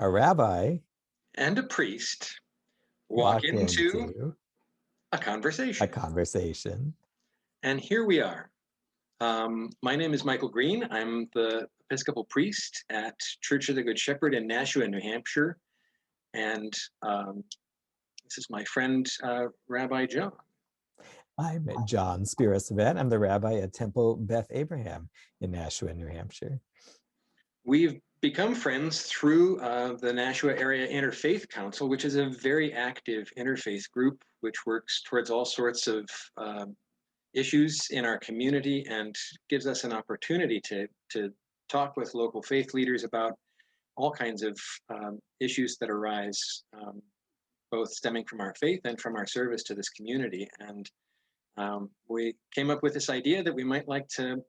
a rabbi and a priest walk walk into a conversation. a conversation. And here we are. My name is Michael Greene. I'm the Episcopal priest at Church of the Good Shepherd in Nashua, New Hampshire. And this is my friend, Rabbi John. I'm John Spira-Savett. I'm the rabbi at Temple Beth Abraham in Nashua, New Hampshire. We've become friends through the Nashua Area Interfaith Council, which is a very active interfaith group which works towards all sorts of issues in our community and gives us an opportunity to talk with local faith leaders about all kinds of issues that arise, both stemming from our faith and from our service to this community. And we came up with this idea that we might like to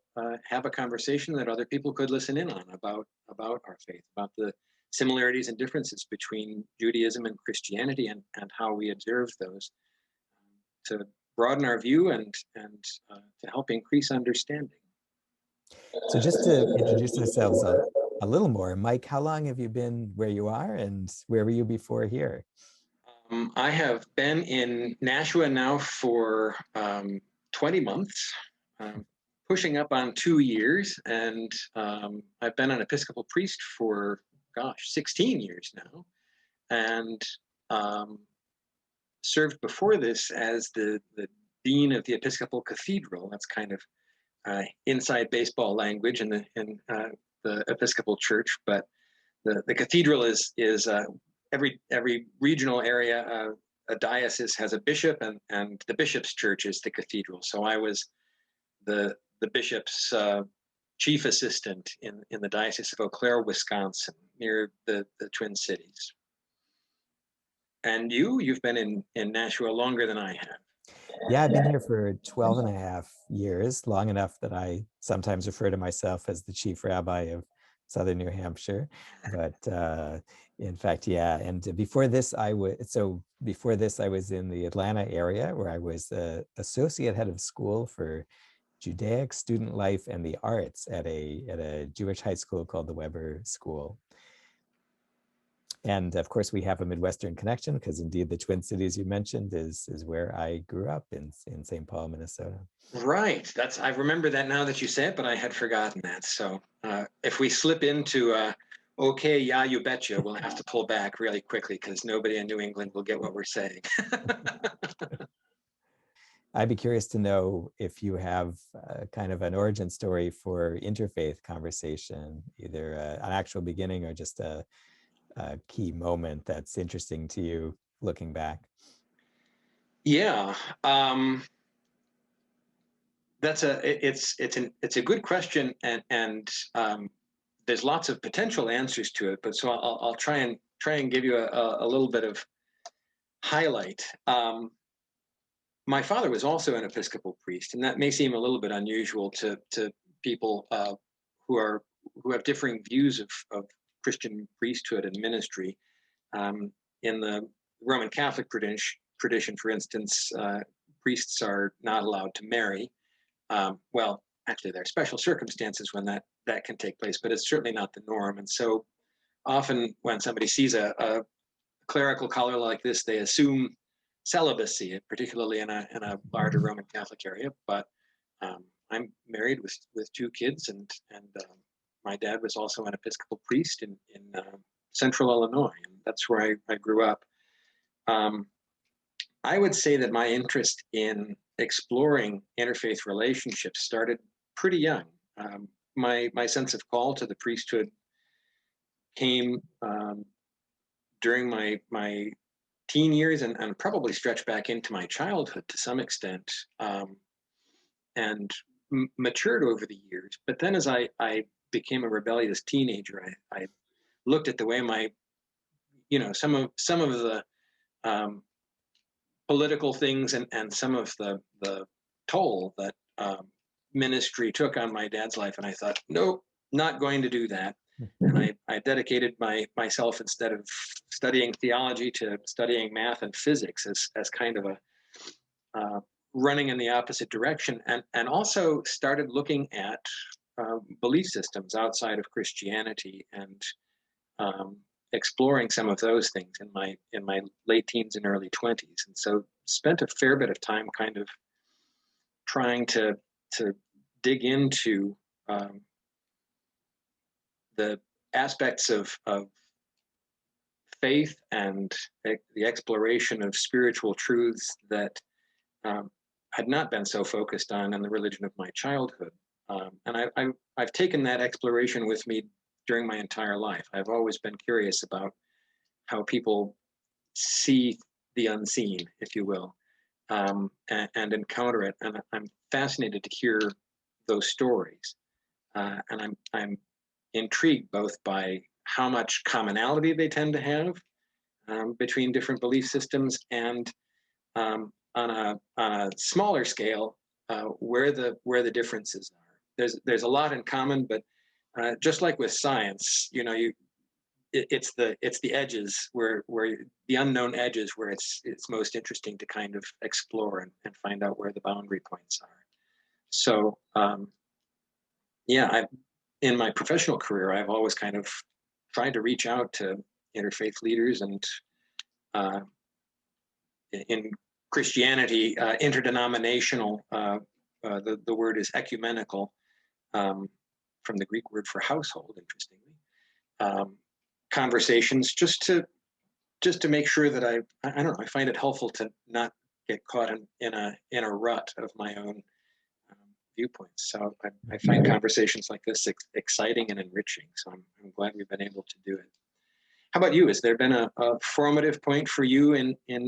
have a conversation that other people could listen in on about our faith, about the similarities and differences between Judaism and Christianity and how we observe those, to broaden our view and to help increase understanding. So just to introduce ourselves a little more, Mike, how long have you been where you are and where were you before here? I have been in Nashua now for 20 months, pushing up on 2 years, and I've been an Episcopal priest for, 16 years now, and served before this as the dean of the Episcopal Cathedral. That's kind of inside baseball language in the Episcopal Church, but the cathedral is every regional area, a diocese has a bishop, and the bishop's church is the cathedral. So I was the bishop's chief assistant in the Diocese of Eau Claire, Wisconsin, near the Twin Cities. And you've been in Nashua longer than I have. Yeah, I've been here for 12 and a half years, long enough that I sometimes refer to myself as the chief rabbi of Southern New Hampshire. But in fact, yeah. And before this, I was in the Atlanta area, where I was associate head of school for Judaic student life and the arts at a Jewish high school called the Weber School. And of course, we have a Midwestern connection because indeed the Twin Cities you mentioned is where I grew up in St. Paul, Minnesota. Right. I remember that now that you say it, but I had forgotten that. So if we slip into okay, yeah, you betcha, we'll have to pull back really quickly because nobody in New England will get what we're saying. I'd be curious to know if you have kind of an origin story for interfaith conversation, either an actual beginning or just a key moment that's interesting to you looking back. Yeah, it's a good question, and there's lots of potential answers to it. But so I'll try and give you a little bit of highlight. My father was also an Episcopal priest, and that may seem a little bit unusual to people who have differing views of Christian priesthood and ministry. In the Roman Catholic tradition, for instance, priests are not allowed to marry. Well, actually, there are special circumstances when that can take place, but it's certainly not the norm. And so often when somebody sees a clerical collar like this, they assume celibacy, particularly in a larger Roman Catholic area. But I'm married with 2 kids, and my dad was also an Episcopal priest in central Illinois, and that's where I grew up. I would say that my interest in exploring interfaith relationships started pretty young. My sense of call to the priesthood came during my teen years and probably stretched back into my childhood to some extent, and matured over the years. But then as I became a rebellious teenager, I looked at the way some of the political things and some of the toll that ministry took on my dad's life, and I thought, nope, not going to do that. And I dedicated myself, instead of studying theology, to studying math and physics as kind of a running in the opposite direction, and also started looking at belief systems outside of Christianity, and exploring some of those things in my late teens and early 20s, and so spent a fair bit of time kind of trying to dig into the aspects of faith and the exploration of spiritual truths that had not been so focused on in the religion of my childhood. And I've taken that exploration with me during my entire life. I've always been curious about how people see the unseen, if you will, and encounter it. And I'm fascinated to hear those stories. And I'm intrigued both by how much commonality they tend to have between different belief systems, and on a smaller scale, where the differences are. There's a lot in common, but just like with science, it's the edges where the unknown edges where it's most interesting to kind of explore and find out where the boundary points are. So in my professional career, I've always kind of tried to reach out to interfaith leaders, and in Christianity, interdenominational, the word is ecumenical, from the Greek word for household, interestingly. Conversations just to make sure that I don't know, I find it helpful to not get caught in a rut of my own viewpoints. So I find conversations like this exciting and enriching. So I'm glad we've been able to do it. How about you? Has there been a formative point for you in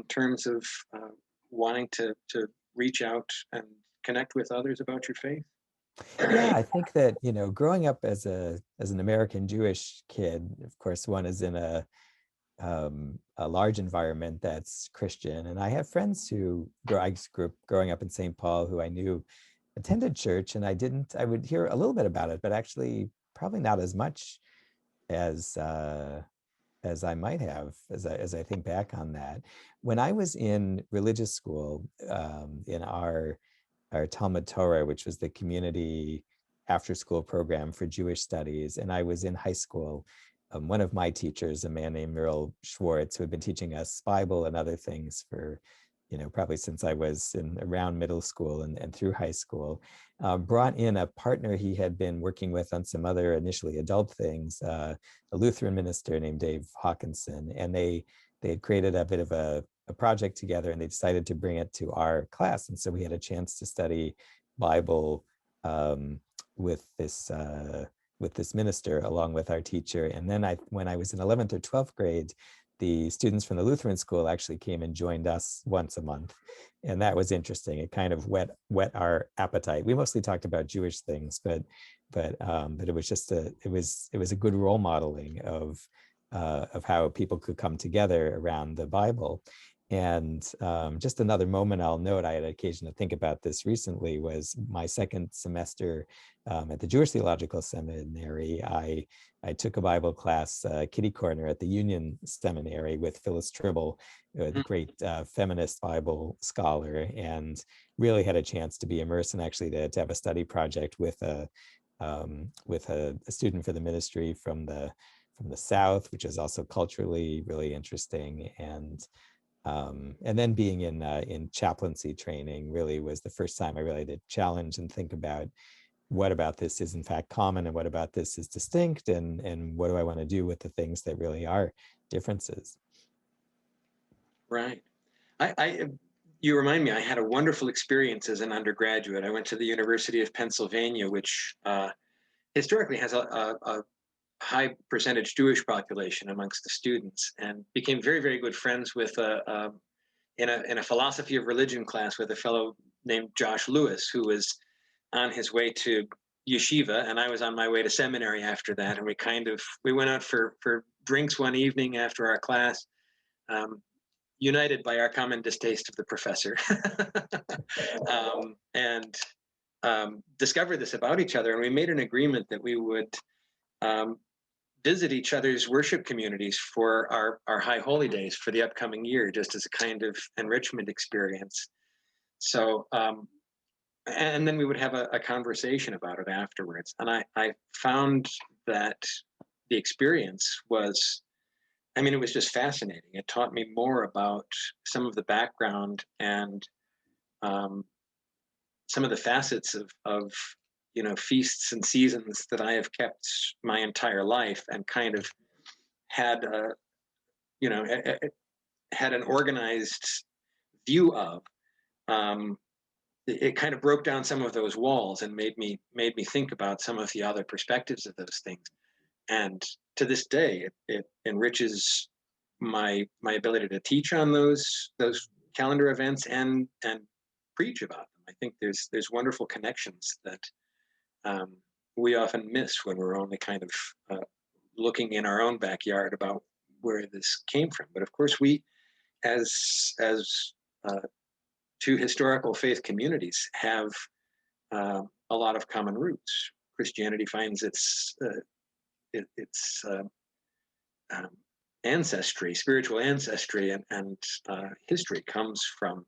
terms of wanting to reach out and connect with others about your faith? Yeah, I think that, growing up as an American Jewish kid, of course, one is in a large environment that's Christian. And I have friends who I grew up growing up in St. Paul who I knew attended church, and I would hear a little bit about it, but actually probably not as much as I might have, as I think back on that. When I was in religious school, in our Talmud Torah, which was the community after-school program for Jewish studies, and I was in high school, one of my teachers, a man named Merle Schwartz, who had been teaching us Bible and other things for, probably since I was around middle school and through high school, brought in a partner he had been working with on some other initially adult things, a Lutheran minister named Dave Hawkinson, and they had created a bit of a project together, and they decided to bring it to our class. And so we had a chance to study Bible with this minister along with our teacher. And then when I was in 11th or 12th grade, the students from the Lutheran school actually came and joined us once a month. And that was interesting. It kind of whet our appetite. We mostly talked about Jewish things, but it was just it was a good role modeling of how people could come together around the Bible. And just another moment I'll note, I had occasion to think about this recently, was my second semester at the Jewish Theological Seminary. I took a Bible class, Kitty Corner, at the Union Seminary with Phyllis Tribble, the great feminist Bible scholar, and really had a chance to be immersed and actually to have a study project with a student for the ministry from the South, which is also culturally really interesting. And then being in chaplaincy training really was the first time I really had to challenge and think about what about this is in fact common, and what about this is distinct, and what do I want to do with the things that really are differences. Right. You remind me, I had a wonderful experience as an undergraduate. I went to the University of Pennsylvania, which historically has a high percentage Jewish population amongst the students, and became very, very good friends with in a philosophy of religion class with a fellow named Josh Lewis, who was on his way to yeshiva, and I was on my way to seminary after that. And we went out for drinks one evening after our class, united by our common distaste of the professor, and discovered this about each other. And we made an agreement that we would visit each other's worship communities for our high holy days for the upcoming year, just as a kind of enrichment experience. So, and then we would have a conversation about it afterwards. And I found that experience was, I mean, it was just fascinating. It taught me more about some of the background and some of the facets of feasts and seasons that I have kept my entire life, and kind of had had an organized view of. It kind of broke down some of those walls and made me think about some of the other perspectives of those things. And to this day, it enriches my ability to teach on those calendar events and preach about them. I think there's wonderful connections that we often miss when we're only kind of looking in our own backyard about where this came from. But of course, we, as two historical faith communities, have a lot of common roots. Christianity finds its ancestry, spiritual ancestry, and history comes from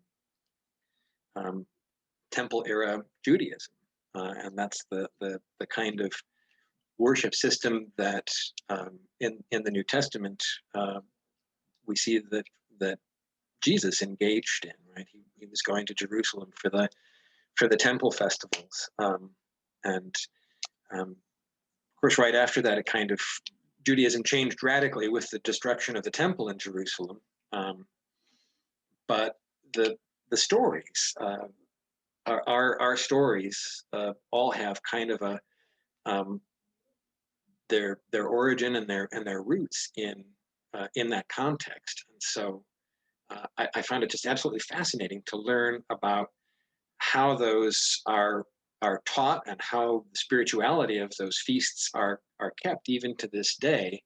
Temple era Judaism, and that's the kind of worship system that in the New Testament we see that Jesus engaged in. Right, he was going to Jerusalem for the temple festivals, and of course, right after that, it kind of Judaism changed radically with the destruction of the temple in Jerusalem. But the stories, our stories, all have kind of a their origin and their roots in that context. And so I found it just absolutely fascinating to learn about how those are taught and how the spirituality of those feasts are kept even to this day,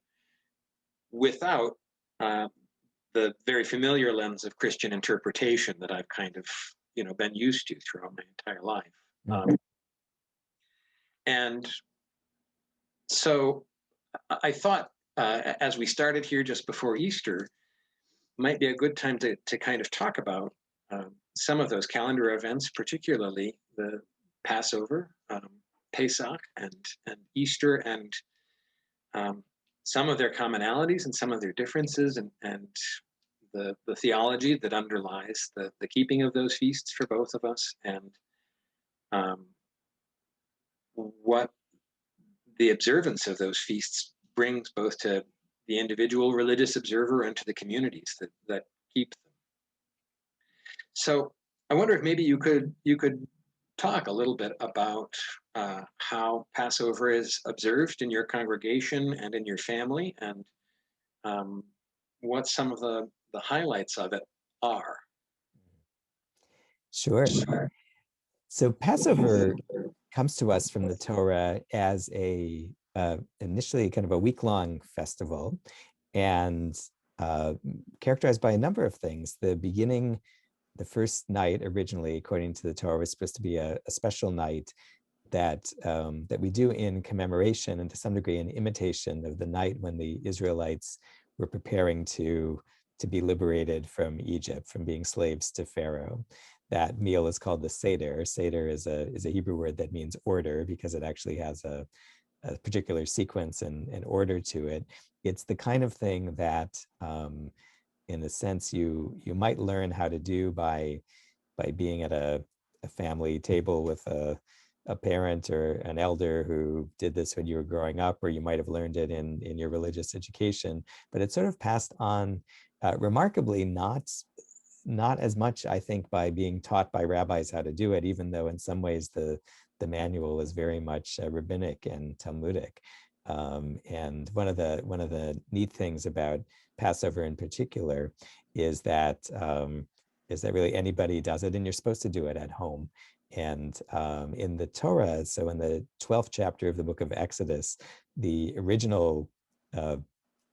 without the very familiar lens of Christian interpretation that I've kind of been used to throughout my entire life. Mm-hmm. And so I thought, as we started here just before Easter, might be a good time to kind of talk about some of those calendar events, particularly the Passover, Pesach, and Easter, and some of their commonalities and some of their differences, and the theology that underlies the keeping of those feasts for both of us, and what the observance of those feasts brings both to the individual religious observer and to the communities that keep them. So I wonder if maybe you could talk a little bit about how Passover is observed in your congregation and in your family, and what some of the highlights of it are. Sure. So Passover comes to us from the Torah as initially kind of a week-long festival, and characterized by a number of things. The beginning, the first night originally, according to the Torah, was supposed to be a special night that we do in commemoration and to some degree in imitation of the night when the Israelites were preparing to be liberated from Egypt, from being slaves to Pharaoh. That meal is called the Seder. Seder is a Hebrew word that means order, because it actually has a particular sequence and order to it. It's the kind of thing that, in a sense, you might learn how to do by being at a family table with a parent or an elder who did this when you were growing up, or you might have learned it in your religious education. But it's sort of passed on remarkably not as much, I think, by being taught by rabbis how to do it, even though in some ways the manual is very much rabbinic and Talmudic. And one of the neat things about Passover in particular is that really anybody does it, and you're supposed to do it at home. And in the Torah, so in the 12th chapter of the book of Exodus, the original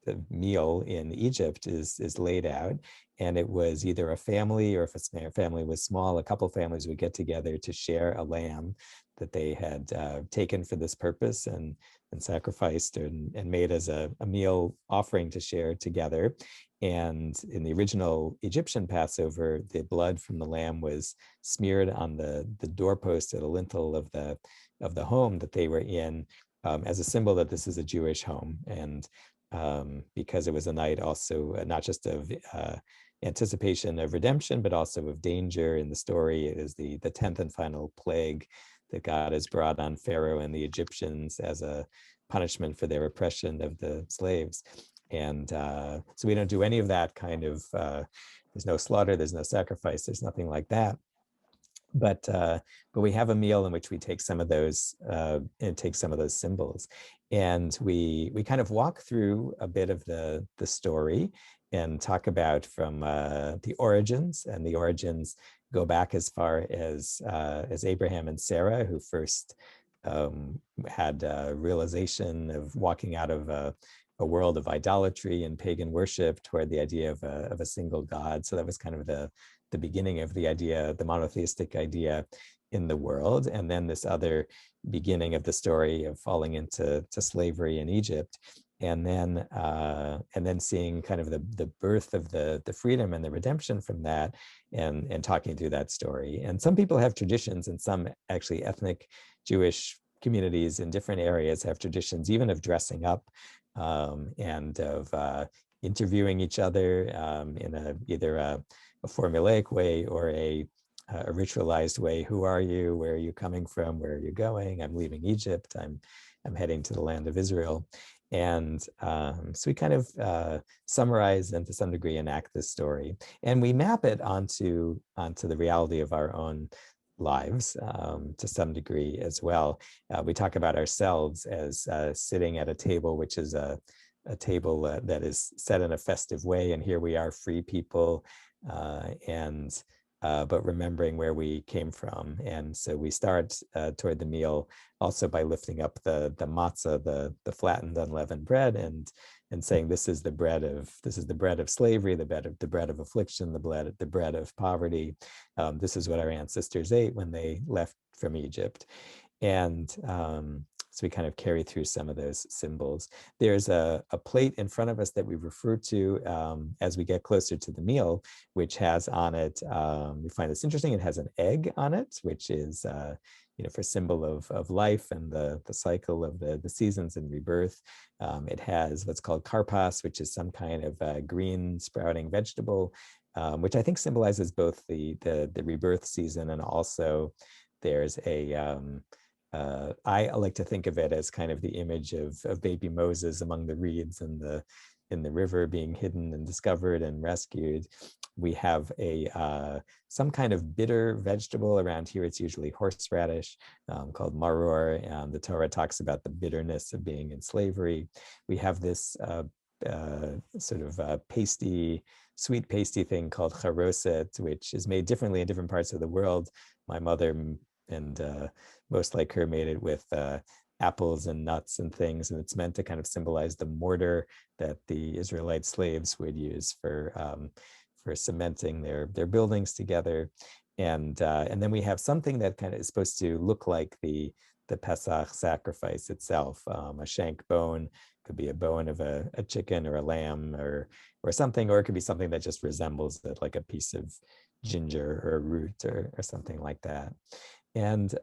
the meal in Egypt is laid out, and it was either a family, or if a family was small, a couple families would get together to share a lamb that they had taken for this purpose and sacrificed and made as a meal offering to share together. And in the original Egyptian Passover, the blood from the lamb was smeared on the doorpost or the lintel of the home that they were in, as a symbol that this is a Jewish home. And because it was a night also not just of anticipation of redemption, but also of danger. In the story, it is the 10th and final plague that God has brought on Pharaoh and the Egyptians as a punishment for their oppression of the slaves. And so we don't do any of that kind of, there's no slaughter, there's no sacrifice, there's nothing like that. But we have a meal in which we take some of those and take some of those symbols, and we kind of walk through a bit of the story and talk about from the origins, and the origins go back as far as Abraham and Sarah, who first had a realization of walking out of a world of idolatry and pagan worship toward the idea of a single God. So that was kind of the beginning of the idea, the monotheistic idea in the world. And then this other beginning of the story of falling into slavery in Egypt. And then seeing kind of the birth of the freedom and the redemption from that, and talking through that story. And some people have traditions, and some actually ethnic Jewish communities in different areas have traditions even of dressing up and of interviewing each other in either a formulaic way or a ritualized way. Who are you? Where are you coming from? Where are you going? I'm leaving Egypt. I'm heading to the land of Israel. And so we kind of summarize and to some degree enact this story, and we map it onto the reality of our own lives to some degree as well. We talk about ourselves as sitting at a table, which is a table that is set in a festive way, and here we are, free people, but remembering where we came from. And so we start toward the meal also by lifting up the matzah, the flattened unleavened bread, and saying, this is the bread of slavery, the bread of affliction, the bread of poverty. This is what our ancestors ate when they left from Egypt. And so we kind of carry through some of those symbols. There's a plate in front of us that we refer to as we get closer to the meal, which has on it, we find this interesting, it has an egg on it, which is for symbol of life and the cycle of the seasons and rebirth. It has what's called karpas, which is some kind of green sprouting vegetable, which I think symbolizes both the rebirth season, and also there's I like to think of it as kind of the image of baby Moses among the reeds in the river, being hidden and discovered and rescued. We have some kind of bitter vegetable around here. It's usually horseradish, called maror. The Torah talks about the bitterness of being in slavery. We have this sort of sweet pasty thing called charoset, which is made differently in different parts of the world. My mother and most like her made it with apples and nuts and things, and it's meant to kind of symbolize the mortar that the Israelite slaves would use for cementing their buildings together. And then we have something that kind of is supposed to look like the Pesach sacrifice itself, a shank bone. Could be a bone of a chicken or a lamb or something, or it could be something that just resembles it, like a piece of ginger or a root or something like that. And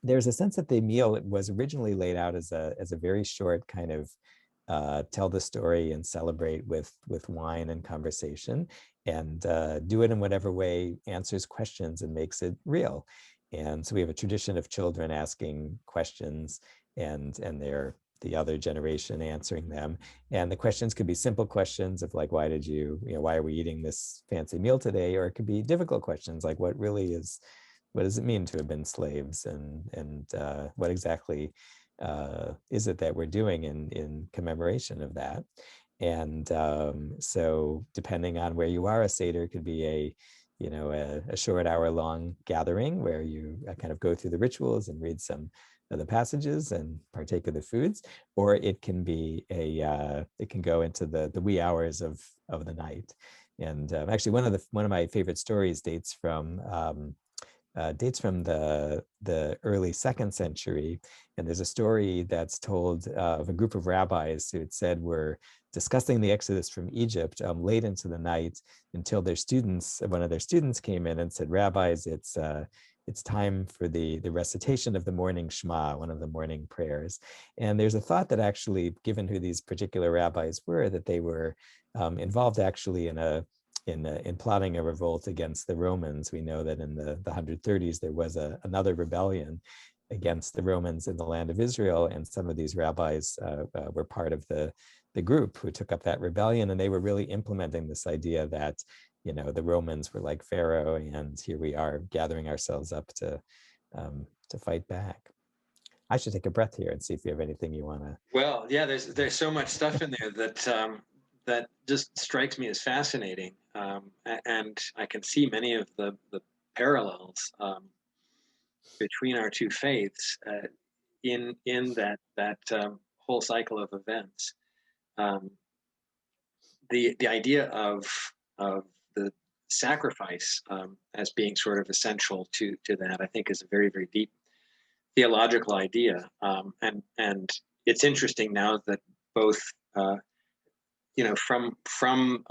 there's a sense that the meal was originally laid out as a very short kind of tell the story and celebrate with wine and conversation, and do it in whatever way answers questions and makes it real. And so we have a tradition of children asking questions, and the other generation answering them. And the questions could be simple questions of like, why are we eating this fancy meal today? Or it could be difficult questions like, what does it mean to have been slaves, and what exactly is it that we're doing in commemoration of that? And so depending on where you are, a Seder could be a short hour-long gathering where you kind of go through the rituals and read some of the passages and partake of the foods, or it can be it can go into the wee hours of the night. And actually, one of my favorite stories dates from the early 2nd century. And there's a story that's told of a group of rabbis who had said were discussing the exodus from Egypt late into the night until one of their students came in and said, "Rabbis, it's time for the recitation of the morning Shema, one of the morning prayers. And there's a thought that actually, given who these particular rabbis were, that they were involved actually in plotting a revolt against the Romans. We know that in the 130s, there was another rebellion against the Romans in the land of Israel. And some of these rabbis were part of the group who took up that rebellion. And they were really implementing this idea that, the Romans were like Pharaoh, and here we are gathering ourselves up to fight back. I should take a breath here and see if you have anything you want to. Well, yeah, there's so much stuff in there that just strikes me as fascinating, and I can see many of the parallels between our two faiths in that whole cycle of events. The idea of the sacrifice as being sort of essential to that, I think, is a very, very deep theological idea, and it's interesting now that both from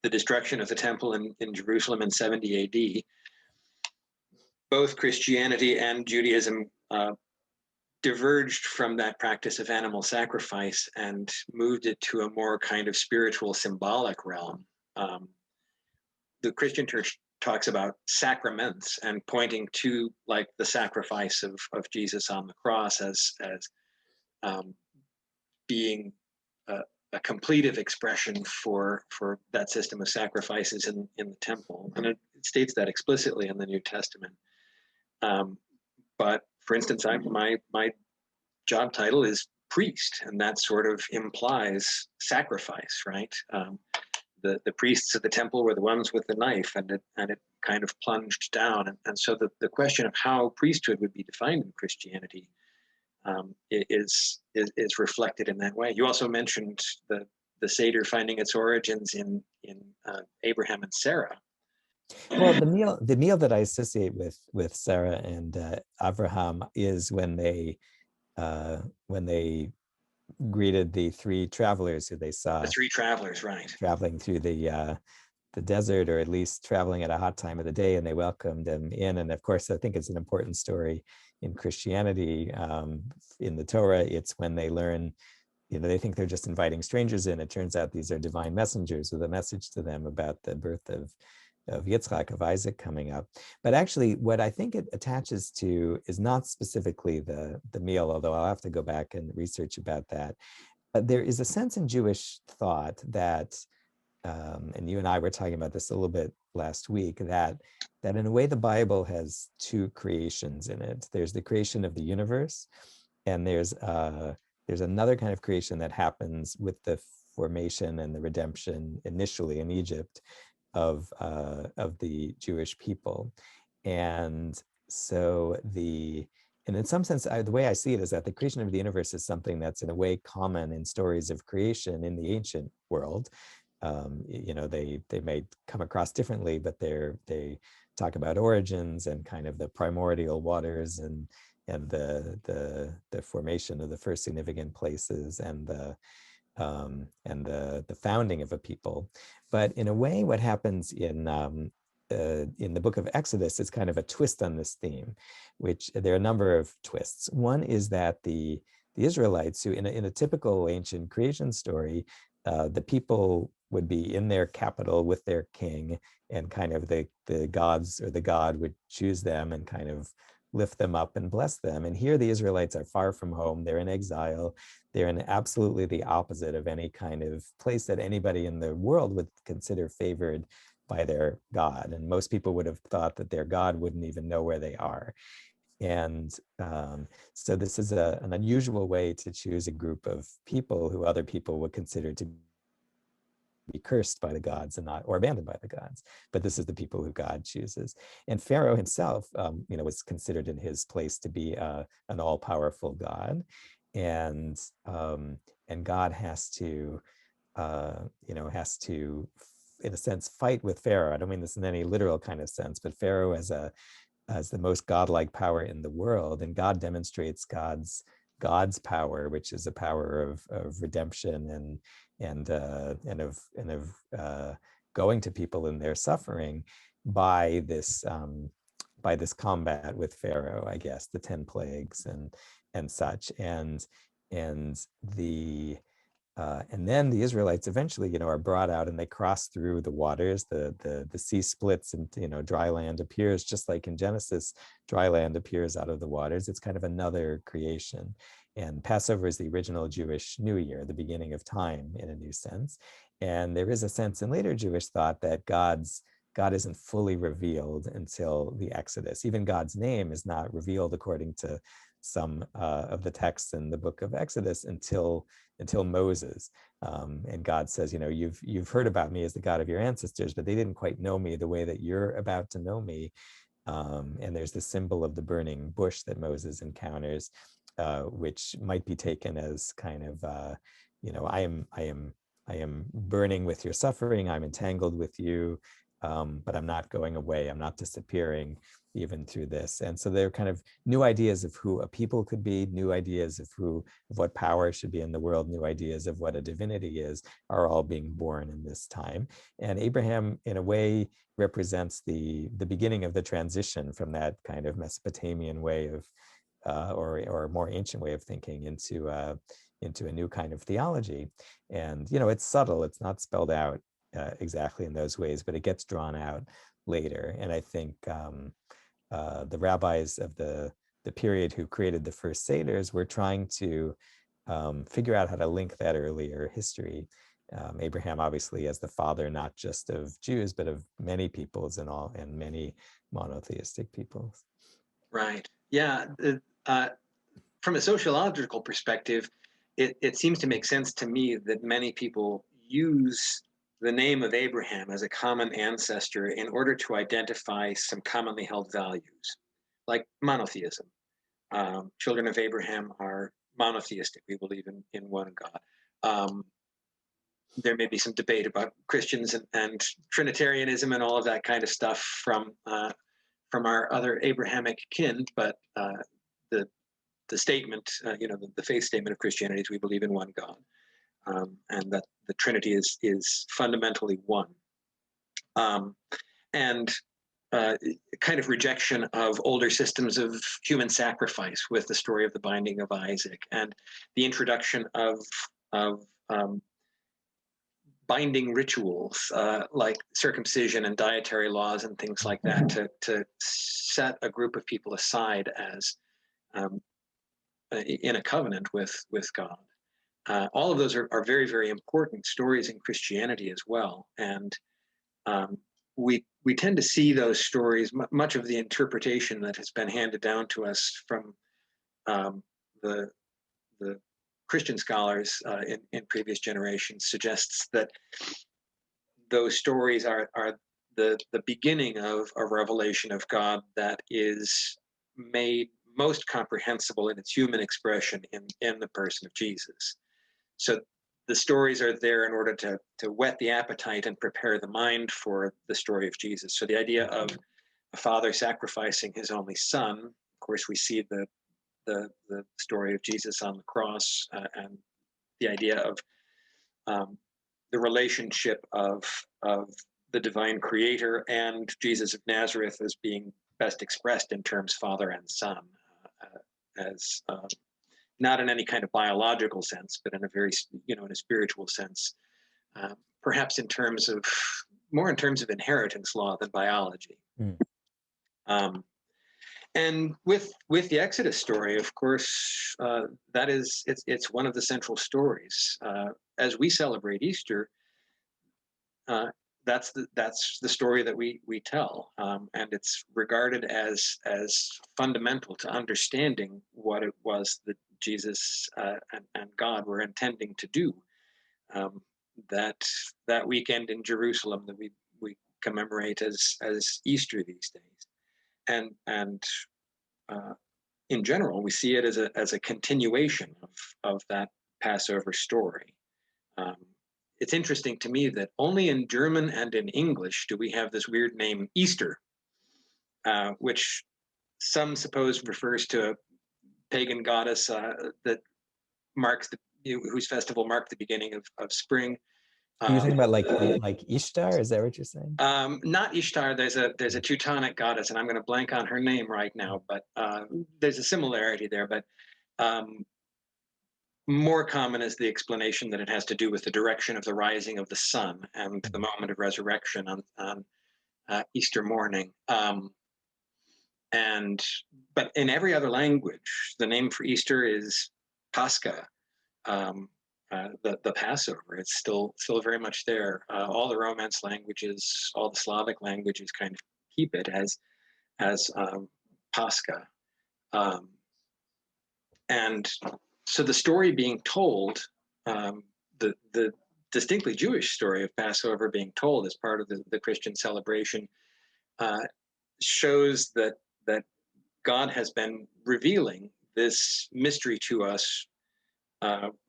the destruction of the temple in Jerusalem in 70 AD, both Christianity and Judaism diverged from that practice of animal sacrifice and moved it to a more kind of spiritual, symbolic realm. The Christian church talks about sacraments and pointing to like the sacrifice of Jesus on the cross as being a completive expression for that system of sacrifices in the temple, and it states that explicitly in the New Testament. But for instance, my job title is priest, and that sort of implies sacrifice, right? The priests of the temple were the ones with the knife, and it kind of plunged down. And so the question of how priesthood would be defined in Christianity is reflected in that way. You also mentioned the Seder finding its origins in Abraham and Sarah. Well, the meal that I associate with Sarah and Abraham is when they greeted the three travelers who they saw. The three travelers, right? Traveling through the desert, or at least traveling at a hot time of the day, and they welcomed them in. And of course, I think it's an important story in Christianity. In the Torah, it's when they learn, they think they're just inviting strangers in. It turns out these are divine messengers with a message to them about the birth of Yitzchak, of Isaac, coming up. But actually, what I think it attaches to is not specifically the meal, although I'll have to go back and research about that. But there is a sense in Jewish thought that, and you and I were talking about this a little bit last week, that in a way the Bible has two creations in it. There's the creation of the universe, and there's another kind of creation that happens with the formation and the redemption initially in Egypt of the Jewish people. And so and in some sense, the way I see it is that the creation of the universe is something that's in a way common in stories of creation in the ancient world. They may come across differently, but they talk about origins and kind of the primordial waters and the formation of the first significant places and the founding of a people. But in a way, what happens in the book of Exodus is kind of a twist on this theme, which there are a number of twists. One is that the Israelites, who in a typical ancient creation story, the people would be in their capital with their king, and kind of the gods or the God would choose them and kind of lift them up and bless them. And here the Israelites are far from home. They're in exile. They're in absolutely the opposite of any kind of place that anybody in the world would consider favored by their God. And most people would have thought that their God wouldn't even know where they are. And so this is an unusual way to choose a group of people who other people would consider to be cursed by the gods and not, or abandoned by the gods. But this is the people who God chooses. And Pharaoh himself, was considered in his place to be an all-powerful God. And God has to, in a sense, fight with Pharaoh. I don't mean this in any literal kind of sense, but Pharaoh as the most godlike power in the world, and God demonstrates God's power, which is a power of redemption and of going to people in their suffering by this this combat with Pharaoh, I guess, the 10 plagues and such, and the and then the Israelites eventually, you know, are brought out and they cross through the waters. The sea splits and, you know, dry land appears, just like in Genesis, dry land appears out of the waters. It's kind of another creation. And Passover is the original Jewish New Year, the beginning of time in a new sense. And there is a sense in later Jewish thought that God isn't fully revealed until the Exodus. Even God's name is not revealed according to some of the texts in the book of Exodus until Moses. And God says, you know, you've heard about me as the God of your ancestors, but they didn't quite know me the way that you're about to know me. And there's the symbol of the burning bush that Moses encounters, which might be taken as kind of, you know, I am burning with your suffering. I'm entangled with you, but I'm not going away. I'm not disappearing even through this. And so they're kind of new ideas of who a people could be, new ideas of what power should be in the world, new ideas of what a divinity is, are all being born in this time. And Abraham, in a way, represents the beginning of the transition from that kind of Mesopotamian way of, or more ancient way of thinking into a new kind of theology. And, you know, it's subtle, it's not spelled out exactly in those ways, but it gets drawn out later. And I think the rabbis of the period who created the first Seders were trying to figure out how to link that earlier history. Abraham, obviously, as the father, not just of Jews, but of many peoples and many monotheistic peoples. Right. Yeah. From a sociological perspective, it seems to make sense to me that many people use the name of Abraham as a common ancestor in order to identify some commonly held values, like monotheism. Children of Abraham are monotheistic. We believe in one God. There may be some debate about Christians and Trinitarianism and all of that kind of stuff from our other Abrahamic kin, but the statement, you know, the faith statement of Christianity is we believe in one God, and that the Trinity is fundamentally one. And kind of rejection of older systems of human sacrifice with the story of the binding of Isaac, and the introduction of binding rituals like circumcision and dietary laws and things like that to set a group of people aside as in a covenant with God. All of those are very, very important stories in Christianity as well. And we tend to see those stories, much of the interpretation that has been handed down to us from the Christian scholars in previous generations suggests that those stories are the beginning of a revelation of God that is made most comprehensible in its human expression in the person of Jesus. So the stories are there in order to whet the appetite and prepare the mind for the story of Jesus. So the idea of a father sacrificing his only son, of course, we see the story of Jesus on the cross, and the idea of the relationship of the divine creator and Jesus of Nazareth as being best expressed in terms father and son, as not in any kind of biological sense, but in a very, in a spiritual sense, perhaps more in terms of inheritance law than biology. Mm. And with the Exodus story, of course, it's one of the central stories. As we celebrate Easter, that's the story that we tell, and it's regarded as fundamental to understanding what it was that Jesus and God were intending to do. That weekend in Jerusalem that we commemorate as Easter these days, and in general, we see it as a continuation of that Passover story. It's interesting to me that only in German and in English do we have this weird name Easter, which some suppose refers to a pagan goddess that marks whose festival marked the beginning of spring. Are you talking about like Ishtar? Is that what you're saying? Not Ishtar. There's a Teutonic goddess, and I'm going to blank on her name right now, but there's a similarity there. But more common is the explanation that it has to do with the direction of the rising of the sun and the moment of resurrection on Easter morning. But in every other language, the name for Easter is Pascha. The Passover. It's still very much there. All the Romance languages, all the Slavic languages, kind of keep it as Pascha. And so the story being told, the distinctly Jewish story of Passover being told as part of the Christian celebration, shows that God has been revealing this mystery to us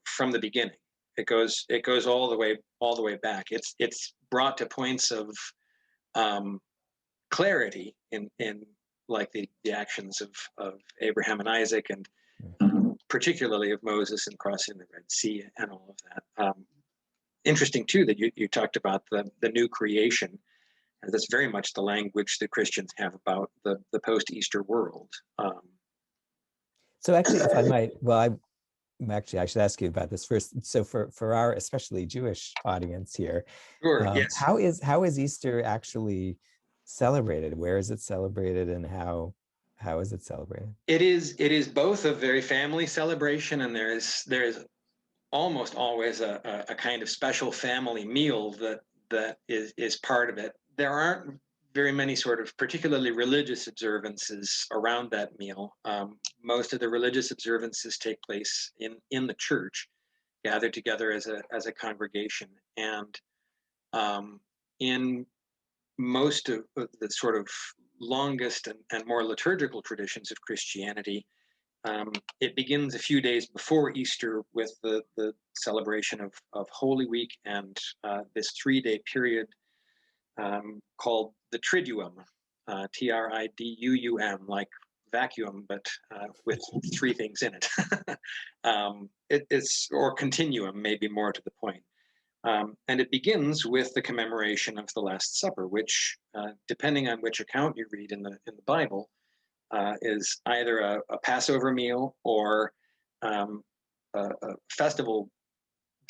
from the beginning. It goes all the way back. It's brought to points of clarity in like the actions of Abraham and Isaac, and particularly of Moses and crossing the Red Sea and all of that. Interesting too that you talked about the new creation. And that's very much the language that Christians have about the post-Easter world. So actually, if I might, well, I should ask you about this first. So for our especially Jewish audience here, Sure, yes. how is Easter actually celebrated? Where is it celebrated, and how is it celebrated? It is both a very family celebration, and there is almost always a kind of special family meal that is part of it. There aren't very many sort of particularly religious observances around that meal. Most of the religious observances take place in the church, gathered together as a congregation, and in most of the sort of longest and more liturgical traditions of Christianity, it begins a few days before Easter with the celebration of Holy Week and this 3-day period called the Triduum, Triduum, like vacuum, but with 3 things in it. It's or continuum, maybe more to the point. And it begins with the commemoration of the Last Supper, which, depending on which account you read in the Bible, is either a Passover meal or a festival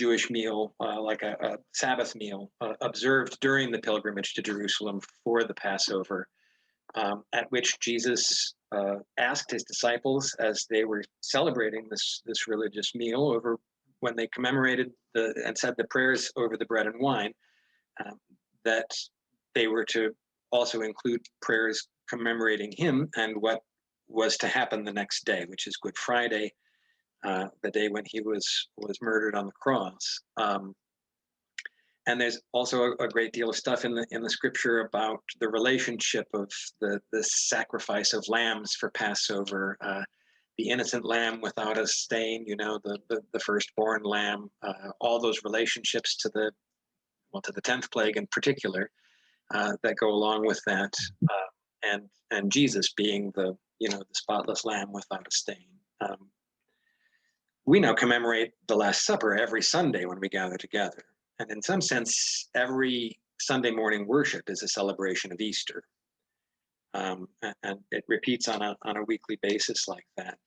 Jewish meal, like a Sabbath meal, observed during the pilgrimage to Jerusalem for the Passover, at which Jesus asked his disciples, as they were celebrating this religious meal over when they commemorated and said the prayers over the bread and wine, that they were to also include prayers commemorating him and what was to happen the next day, which is Good Friday, the day when he was murdered on the cross. And there's also a great deal of stuff in the scripture about the relationship of the sacrifice of lambs for Passover, the innocent lamb without a stain, the firstborn lamb, all those relationships to the 10th plague in particular, that go along with that, and Jesus being the spotless lamb without a stain. We now commemorate the Last Supper every Sunday when we gather together. And in some sense, every Sunday morning worship is a celebration of Easter. And it repeats on a weekly basis like that.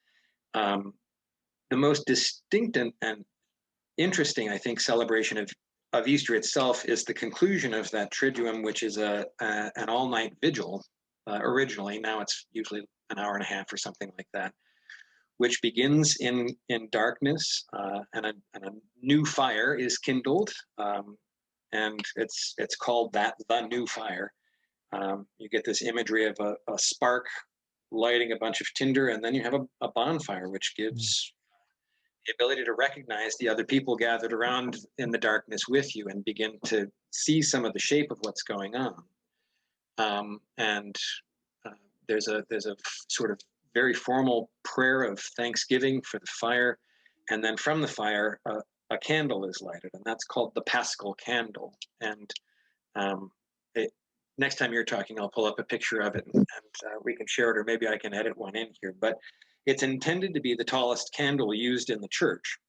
The most distinct and interesting, I think, celebration of Easter itself is the conclusion of that Triduum, which is an all-night vigil originally. Now it's usually an hour and a half or something like that, which begins in darkness, and a new fire is kindled, and it's called the new fire. You get this imagery of a spark lighting a bunch of tinder, and then you have a bonfire, which gives the ability to recognize the other people gathered around in the darkness with you and begin to see some of the shape of what's going on. And there's a sort of very formal prayer of thanksgiving for the fire, and then from the fire a candle is lighted, and that's called the Paschal candle. And next time you're talking, I'll pull up a picture of it, and we can share it, or maybe I can edit one in here. But it's intended to be the tallest candle used in the church,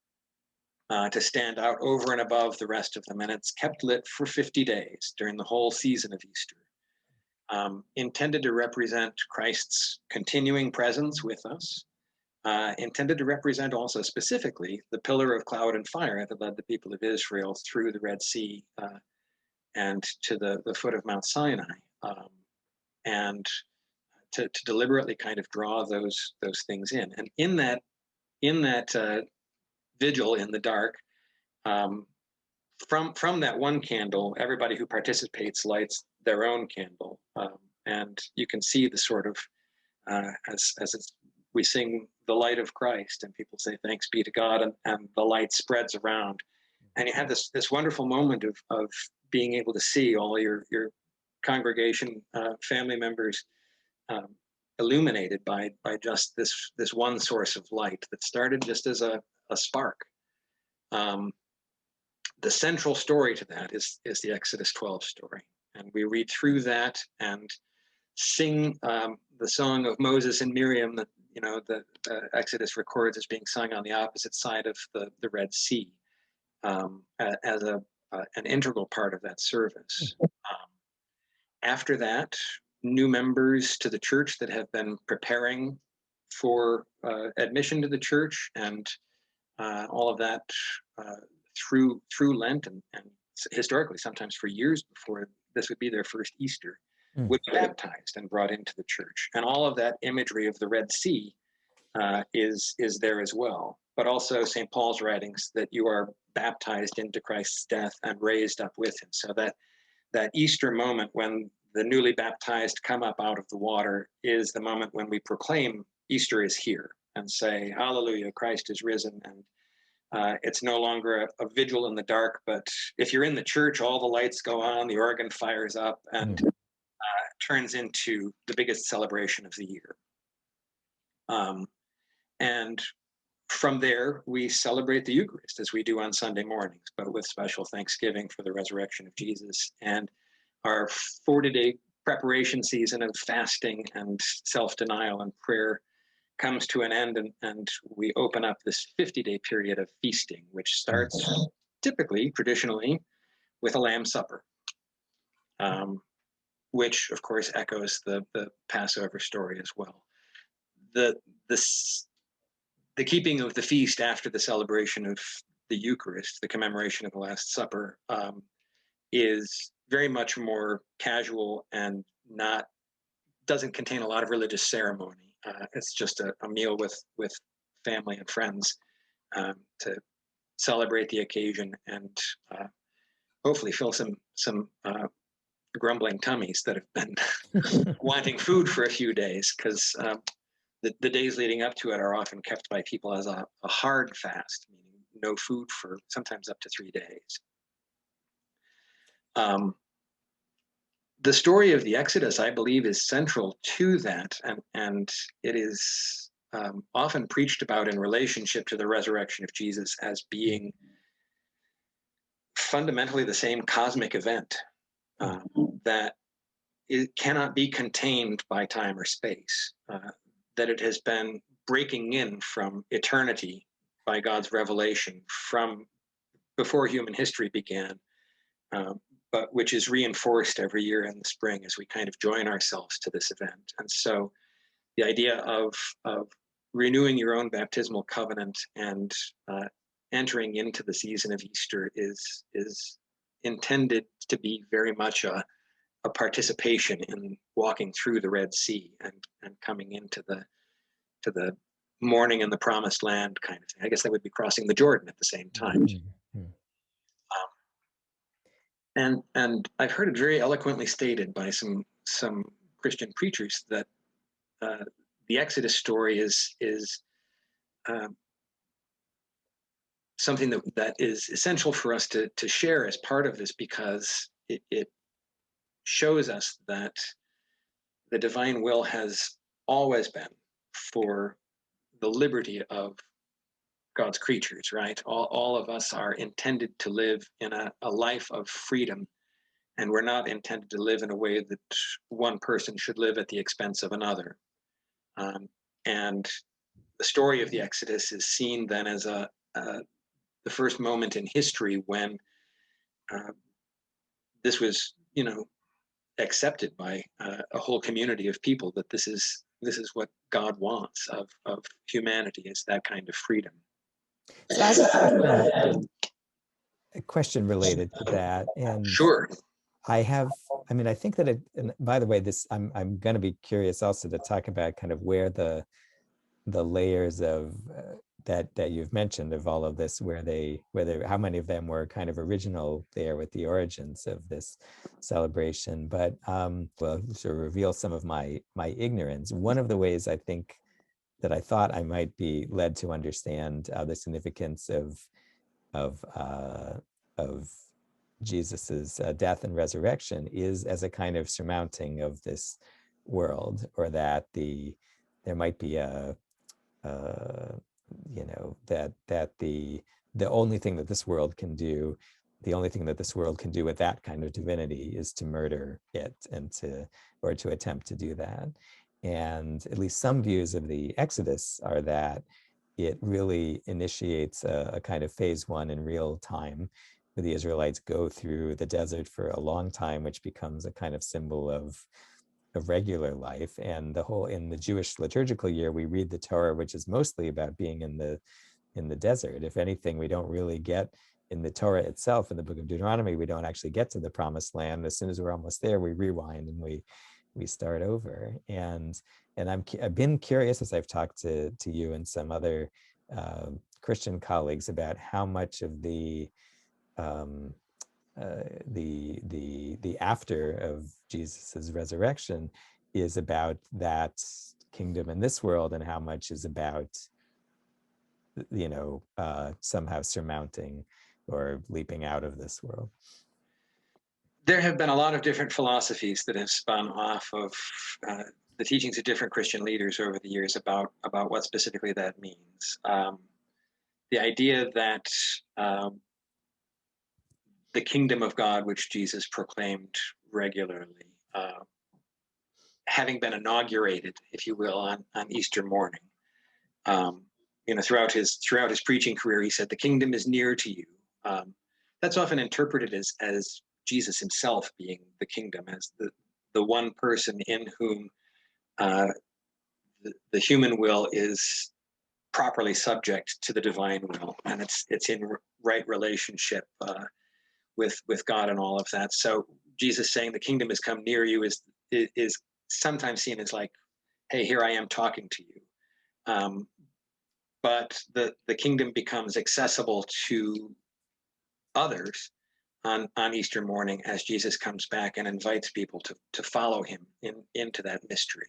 to stand out over and above the rest of them, and it's kept lit for 50 days during the whole season of Easter, intended to represent Christ's continuing presence with us, intended to represent also specifically the pillar of cloud and fire that led the people of Israel through the Red Sea and to the foot of Mount Sinai, and to deliberately kind of draw those things in. And in that vigil in the dark, from that one candle, everybody who participates lights their own candle, and you can see the sort of as we sing the light of Christ, and people say thanks be to God, and the light spreads around, and you have this wonderful moment of being able to see all your congregation, family members, illuminated by just this one source of light that started just as a spark. The central story to that is the Exodus 12 story, and we read through that and sing the song of Moses and Miriam that the Exodus records as being sung on the opposite side of the Red Sea, as an integral part of that service. After that, new members to the church that have been preparing for admission to the church, and all of that through Lent, and historically sometimes for years before this would be their first Easter, would be baptized and brought into the church. And all of that imagery of the Red Sea is there as well. But also St. Paul's writings that you are baptized into Christ's death and raised up with him. So that Easter moment when the newly baptized come up out of the water is the moment when we proclaim Easter is here and say, hallelujah, Christ is risen. And it's no longer a vigil in the dark, but if you're in the church, all the lights go on, the organ fires up, and turns into the biggest celebration of the year. And from there, we celebrate the Eucharist as we do on Sunday mornings, but with special thanksgiving for the resurrection of Jesus. And our 40-day preparation season of fasting and self-denial and prayer comes to an end, and we open up this 50-day period of feasting, which starts typically, traditionally, with a Lamb Supper, which, of course, echoes the Passover story as well. The keeping of the feast after the celebration of the Eucharist, the commemoration of the Last Supper, is very much more casual and doesn't contain a lot of religious ceremony. It's just a meal with family and friends to celebrate the occasion and hopefully fill some grumbling tummies that have been wanting food for a few days, because the days leading up to it are often kept by people as a hard fast, meaning no food for sometimes up to 3 days. The story of the Exodus, I believe, is central to that, and it is often preached about in relationship to the resurrection of Jesus as being fundamentally the same cosmic event that it cannot be contained by time or space, that it has been breaking in from eternity by God's revelation from before human history began, but which is reinforced every year in the spring as we kind of join ourselves to this event. And so the idea of renewing your own baptismal covenant and entering into the season of Easter is intended to be very much a participation in walking through the Red Sea and coming into the morning in the promised land kind of thing. I guess that would be crossing the Jordan at the same time. And I've heard it very eloquently stated by some Christian preachers that the Exodus story is something that is essential for us to share as part of this, because it shows us that the divine will has always been for the liberty of God's creatures, right? All of us are intended to live in a life of freedom, and we're not intended to live in a way that one person should live at the expense of another. And the story of the Exodus is seen then as the first moment in history when this was, accepted by a whole community of people, that this is what God wants of humanity, is that kind of freedom. So I have a question related to that, and Sure. I think that and by the way, I'm going to be curious also to talk about kind of where the layers of that you've mentioned of all of this, how many of them were kind of original there with the origins of this celebration. But well, to reveal some of my ignorance, one of the ways I think that I thought I might be led to understand the significance of Jesus's death and resurrection is as a kind of surmounting of this world, or that there might be that the only thing that this world can do, with that kind of divinity, is to murder it or to attempt to do that. And at least some views of the Exodus are that it really initiates a kind of phase one in real time, where the Israelites go through the desert for a long time, which becomes a kind of symbol of regular life. And in the Jewish liturgical year, we read the Torah, which is mostly about being in the desert. If anything, we don't really get in the Torah itself, in the book of Deuteronomy, we don't actually get to the promised land. As soon as we're almost there, we rewind and we start over. And I've been curious, as I've talked to you and some other Christian colleagues, about how much of the after of Jesus's resurrection is about that kingdom in this world, and how much is about somehow surmounting or leaping out of this world. There have been a lot of different philosophies that have spun off of the teachings of different Christian leaders over the years about what specifically that means. The idea that the kingdom of God, which Jesus proclaimed regularly, having been inaugurated, if you will, on Easter morning, throughout his preaching career, he said, "The kingdom is near to you." That's often interpreted as Jesus himself being the kingdom, as the one person in whom the human will is properly subject to the divine will, and it's in right relationship with God and all of that. So Jesus saying the kingdom has come near you is sometimes seen as like, hey, here I am talking to you. But the kingdom becomes accessible to others on Easter morning as Jesus comes back and invites people to follow him into that mystery.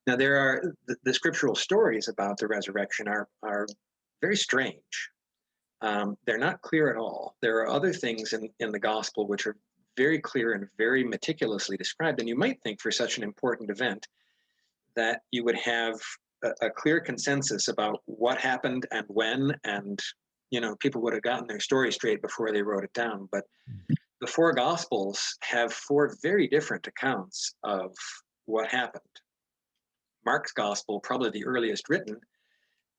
Now, there are the scriptural stories about the resurrection are very strange. They're not clear at all. There are other things in the gospel which are very clear and very meticulously described. And you might think, for such an important event, that you would have a clear consensus about what happened and when, and people would have gotten their story straight before they wrote it down. But the four gospels have four very different accounts of what happened. Mark's gospel, probably the earliest written,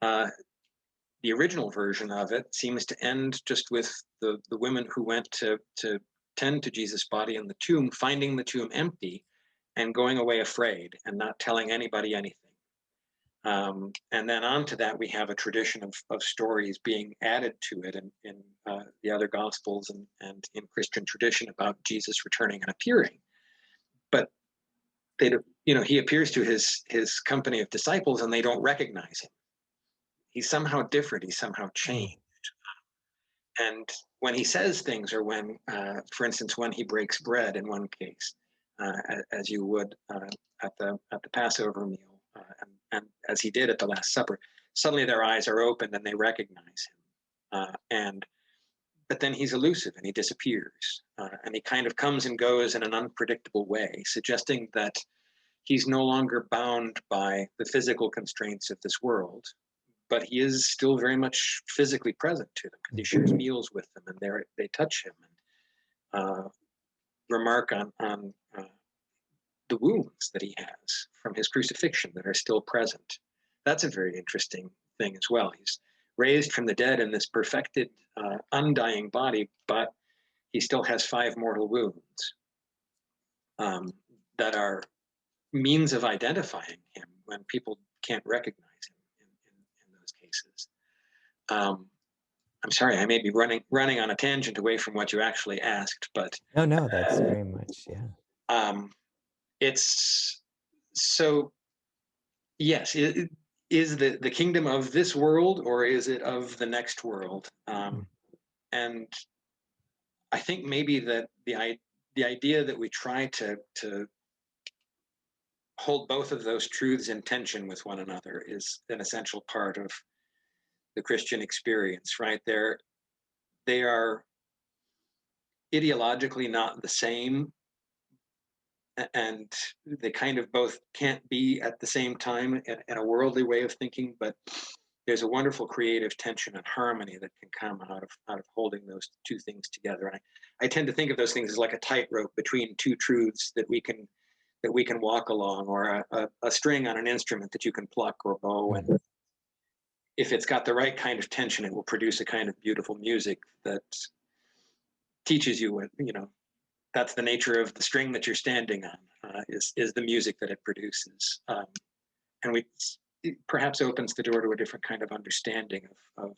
the original version of it seems to end just with the women who went to tend to Jesus' body in the tomb, finding the tomb empty and going away afraid and not telling anybody anything. And then on to that, we have a tradition of stories being added to it in the other gospels and in Christian tradition about Jesus returning and appearing. But he appears to his company of disciples and they don't recognize him. He's somehow different. He's somehow changed. And when he says things, or when, for instance, when he breaks bread in one case, as you would at the Passover meal, and as he did at the Last Supper, suddenly their eyes are opened and they recognize him. But then he's elusive and he disappears, and he kind of comes and goes in an unpredictable way, suggesting that he's no longer bound by the physical constraints of this world, but he is still very much physically present to them because he shares meals with them, and they touch him and remark on the wounds that he has from his crucifixion that are still present. That's a very interesting thing as well. He's raised from the dead in this perfected undying body, but he still has 5 mortal wounds that are means of identifying him when people can't recognize him in those cases. I'm sorry, I may be running on a tangent away from what you actually asked, but no, that's very much, yeah. It's so, yes, is the kingdom of this world, or is it of the next world? And I think maybe that the idea that we try to hold both of those truths in tension with one another is an essential part of the Christian experience, right? They are ideologically not the same, and they kind of both can't be at the same time in a worldly way of thinking, but there's a wonderful creative tension and harmony that can come out of holding those two things together. And I tend to think of those things as like a tightrope between two truths that we can walk along, or a string on an instrument that you can pluck or bow. And if it's got the right kind of tension, it will produce a kind of beautiful music that teaches you what, that's the nature of the string that you're standing on, is the music that it produces. And it perhaps opens the door to a different kind of understanding of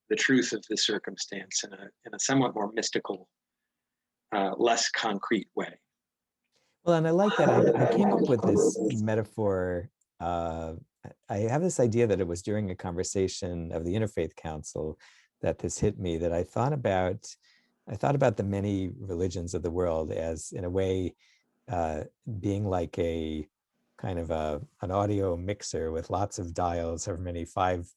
the truth of the circumstance in a somewhat more mystical, less concrete way. Well, and I like that. I came up with this metaphor. I have this idea that it was during a conversation of the Interfaith Council that this hit me, that I thought about the many religions of the world as, in a way, being like a kind of an audio mixer with lots of dials, however many, 5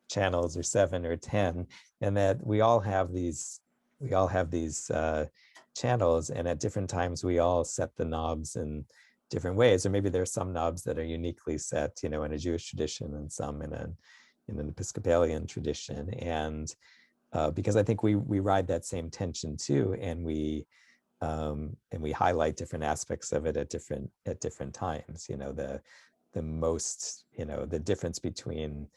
channels or 7 or 10, and that we all have these channels, and at different times we all set the knobs in different ways, or maybe there's some knobs that are uniquely set, in a Jewish tradition, and some in an Episcopalian tradition, and because I think we ride that same tension too, and we highlight different aspects of it at different times. The most, the difference between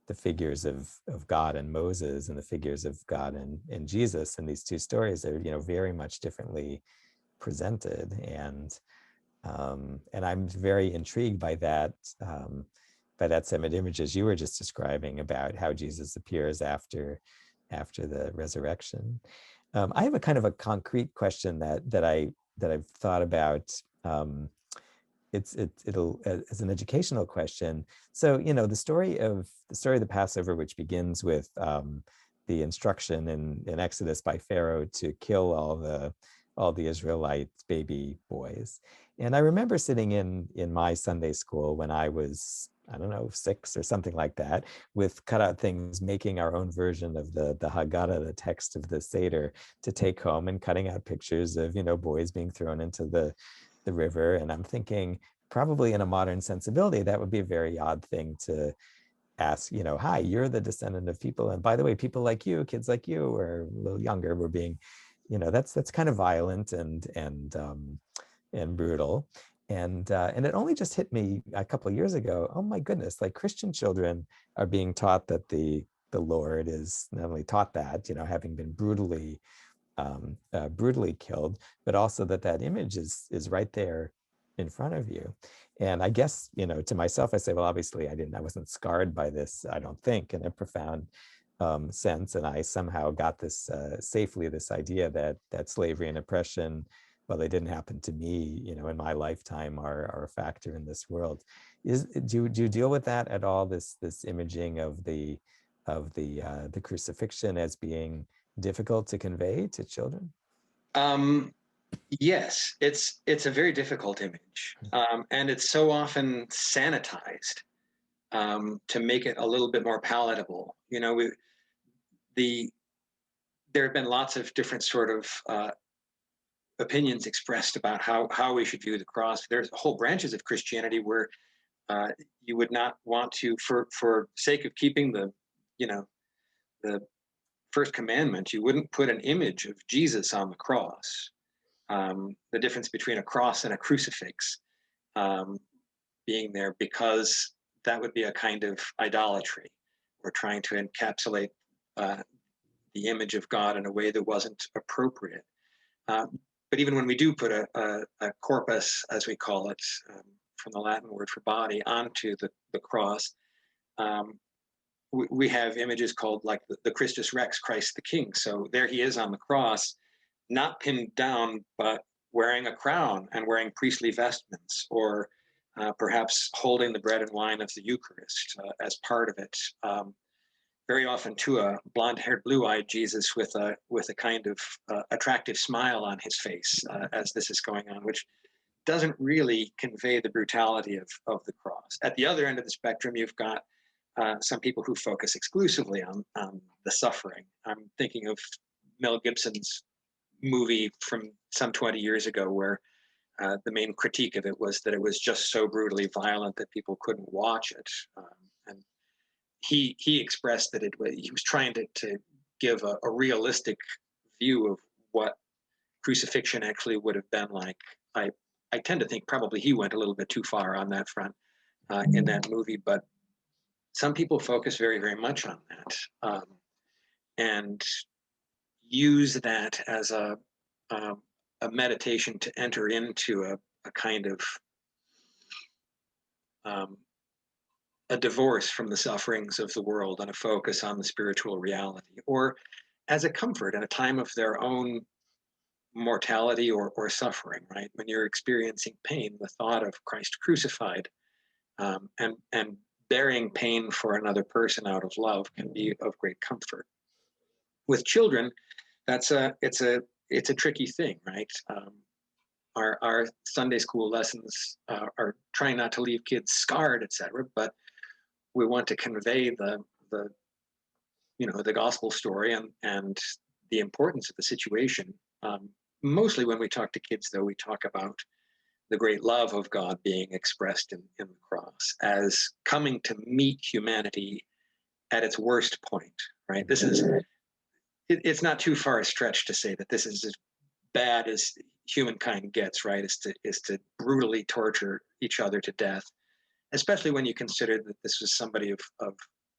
the figures of God and Moses and the figures of God and Jesus in these two stories are, very much differently presented, and I'm very intrigued by that set of images you were just describing about how Jesus appears after the resurrection. I have a kind of a concrete question that I've thought about. It'll as an educational question. So, the story of the Passover, which begins with the instruction in Exodus by Pharaoh to kill all the Israelite baby boys. And I remember sitting in my Sunday school when I was, I don't know, 6 or something like that, with cutout things, making our own version of the Haggadah, the text of the Seder, to take home, and cutting out pictures of, boys being thrown into the river. And I'm thinking, probably in a modern sensibility, that would be a very odd thing to ask, hi, you're the descendant of people, and by the way, people like you, kids like you, or a little younger, were being, that's kind of violent and brutal. And it only just hit me a couple of years ago. Oh my goodness! Like, Christian children are being taught that the Lord is not only taught that, having been brutally killed, but also that image is right there in front of you. And I guess, to myself, I say, well, obviously I wasn't scarred by this, I don't think, in a profound sense. And I somehow got this safely, this idea that slavery and oppression, well, they didn't happen to me, in my lifetime, are a factor in this world. Do you deal with that at all? This imaging of the crucifixion as being difficult to convey to children? Yes, it's a very difficult image, and it's so often sanitized to make it a little bit more palatable. There have been lots of different sort of opinions expressed about how we should view the cross. There's whole branches of Christianity where you would not want to, for sake of keeping the first commandment, you wouldn't put an image of Jesus on the cross. The difference between a cross and a crucifix being there, because that would be a kind of idolatry. We're trying to encapsulate the image of God in a way that wasn't appropriate. But even when we do put a corpus, as we call it, from the Latin word for body, onto the cross, we have images called like the Christus Rex, Christ the King. So there he is on the cross, not pinned down, but wearing a crown and wearing priestly vestments, or perhaps holding the bread and wine of the Eucharist as part of it. Very often, too, a blonde-haired, blue-eyed Jesus with a kind of attractive smile on his face as this is going on, which doesn't really convey the brutality of the cross. At the other end of the spectrum, you've got some people who focus exclusively on the suffering. I'm thinking of Mel Gibson's movie from some 20 years ago, where the main critique of it was that it was just so brutally violent that people couldn't watch it. And he expressed that he was trying to give a realistic view of what crucifixion actually would have been like. I tend to think probably he went a little bit too far on that front in that movie, but some people focus very, very much on that and use that as a meditation to enter into a kind of a divorce from the sufferings of the world and a focus on the spiritual reality, or as a comfort in a time of their own mortality or suffering, right? When you're experiencing pain, the thought of Christ crucified and bearing pain for another person out of love can be of great comfort. With children, it's a tricky thing, right? Our Sunday school lessons are trying not to leave kids scarred, etc., but we want to convey the gospel story and the importance of the situation. Mostly when we talk to kids, though, we talk about the great love of God being expressed in the cross as coming to meet humanity at its worst point, right? It's not too far a stretch to say that this is as bad as humankind gets, right? Is to brutally torture each other to death, especially when you consider that this was somebody of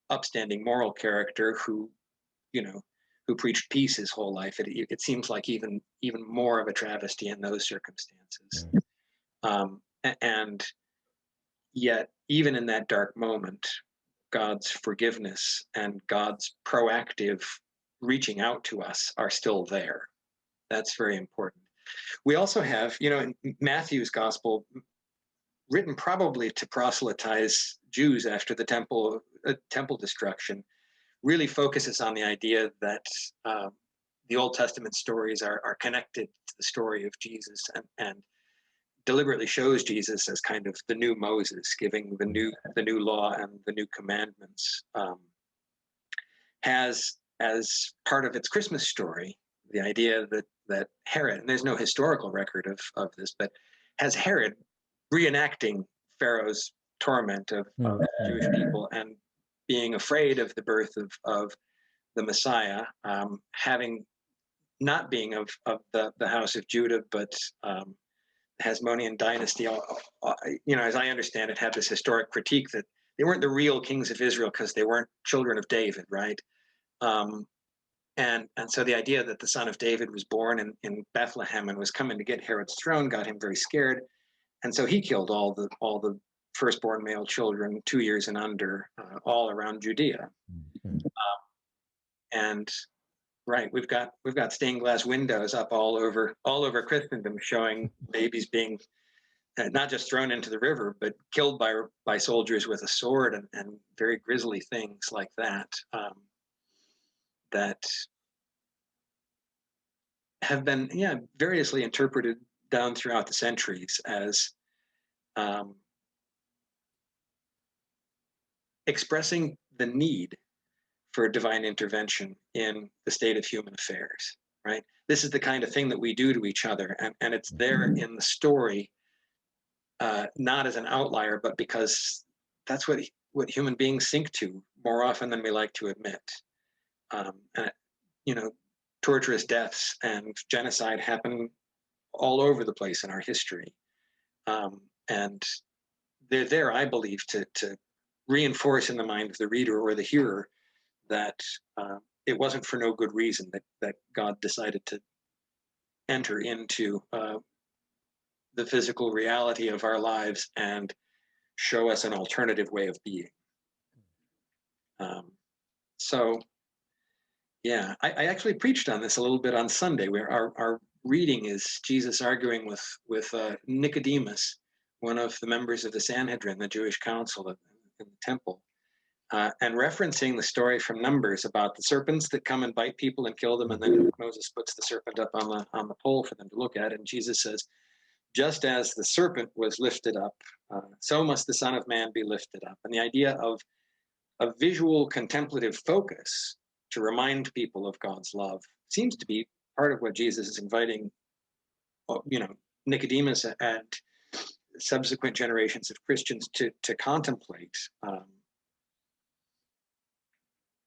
upstanding moral character who preached peace his whole life. It seems like even more of a travesty in those circumstances. And yet, even in that dark moment, God's forgiveness and God's proactive reaching out to us are still there. That's very important. We also have, in Matthew's gospel, written probably to proselytize Jews after the temple destruction, really focuses on the idea that the Old Testament stories are connected to the story of Jesus, and deliberately shows Jesus as kind of the new Moses, giving the new law and the new commandments. Has as part of its Christmas story the idea that Herod, and there's no historical record of this, but has Herod reenacting Pharaoh's torment of Jewish people and being afraid of the birth of the Messiah, having not being of the house of Judah, but Hasmonean dynasty, as I understand it, had this historic critique that they weren't the real kings of Israel because they weren't children of David, right? And so the idea that the son of David was born in Bethlehem and was coming to get Herod's throne got him very scared, and so he killed all the firstborn male children 2 years and under, all around Judea. And right, we've got stained glass windows up all over Christendom showing babies being not just thrown into the river, but killed by soldiers with a sword and very grisly things like that. That have been variously interpreted down throughout the centuries as expressing the need for divine intervention in the state of human affairs, right? This is the kind of thing that we do to each other, and it's there in the story, not as an outlier, but because that's what human beings sink to more often than we like to admit. And torturous deaths and genocide happen all over the place in our history, and they're there, I believe, to reinforce in the mind of the reader or the hearer that it wasn't for no good reason that God decided to enter into the physical reality of our lives and show us an alternative way of being. So, yeah, I actually preached on this a little bit on Sunday, where our reading is Jesus arguing with Nicodemus, one of the members of the Sanhedrin, the Jewish council in the temple, and referencing the story from Numbers about the serpents that come and bite people and kill them, and then Moses puts the serpent up on the pole for them to look at, and Jesus says, just as the serpent was lifted up, so must the Son of Man be lifted up. And the idea of a visual contemplative focus to remind people of God's love seems to be part of what Jesus is inviting, Nicodemus and subsequent generations of Christians to contemplate,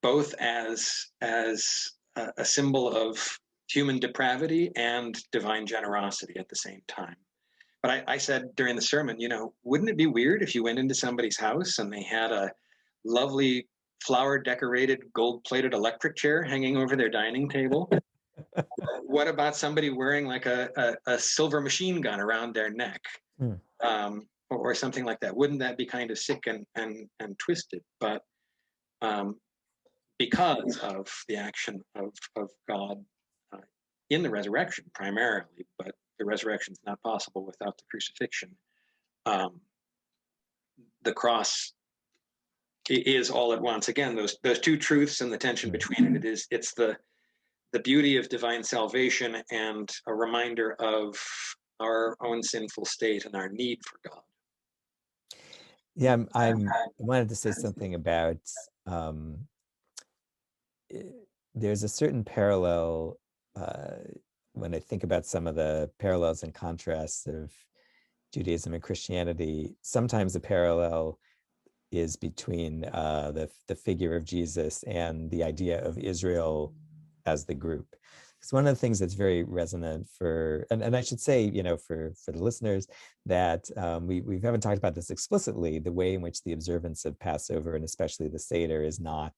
both as a symbol of human depravity and divine generosity at the same time. But I said during the sermon, wouldn't it be weird if you went into somebody's house and they had a lovely flower-decorated, gold-plated electric chair hanging over their dining table? What about somebody wearing like a silver machine gun around their neck, or something like that? Wouldn't that be kind of sick and twisted? But because of the action of God in the resurrection primarily, but the resurrection is not possible without the crucifixion. The cross is all at once. Again, those two truths and the tension between it. It's the beauty of divine salvation and a reminder of our own sinful state and our need for God. Yeah, I wanted to say something about there's a certain parallel when I think about some of the parallels and contrasts of Judaism and Christianity. Sometimes the parallel is between the figure of Jesus and the idea of Israel as the group. Because one of the things that's very resonant for, and I should say, for the listeners, that we haven't talked about this explicitly, the way in which the observance of Passover and especially the Seder is not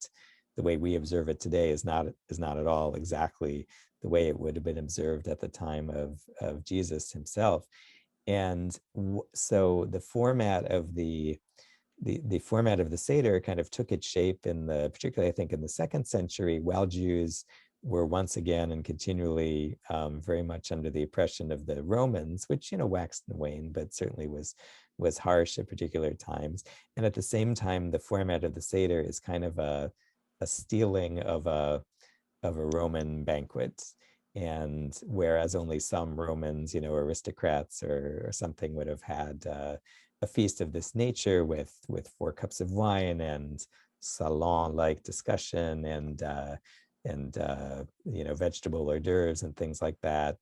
the way we observe it today, is not at all exactly the way it would have been observed at the time of Jesus himself. And so the format of the format of the Seder kind of took its shape particularly I think in the 2nd century, while Jews were once again and continually very much under the oppression of the Romans, which waxed and waned, but certainly was harsh at particular times. And at the same time, the format of the Seder is kind of a stealing of a Roman banquet. And whereas only some Romans, aristocrats or something would have had a feast of this nature with 4 cups of wine and salon-like discussion and vegetable hors d'oeuvres and things like that.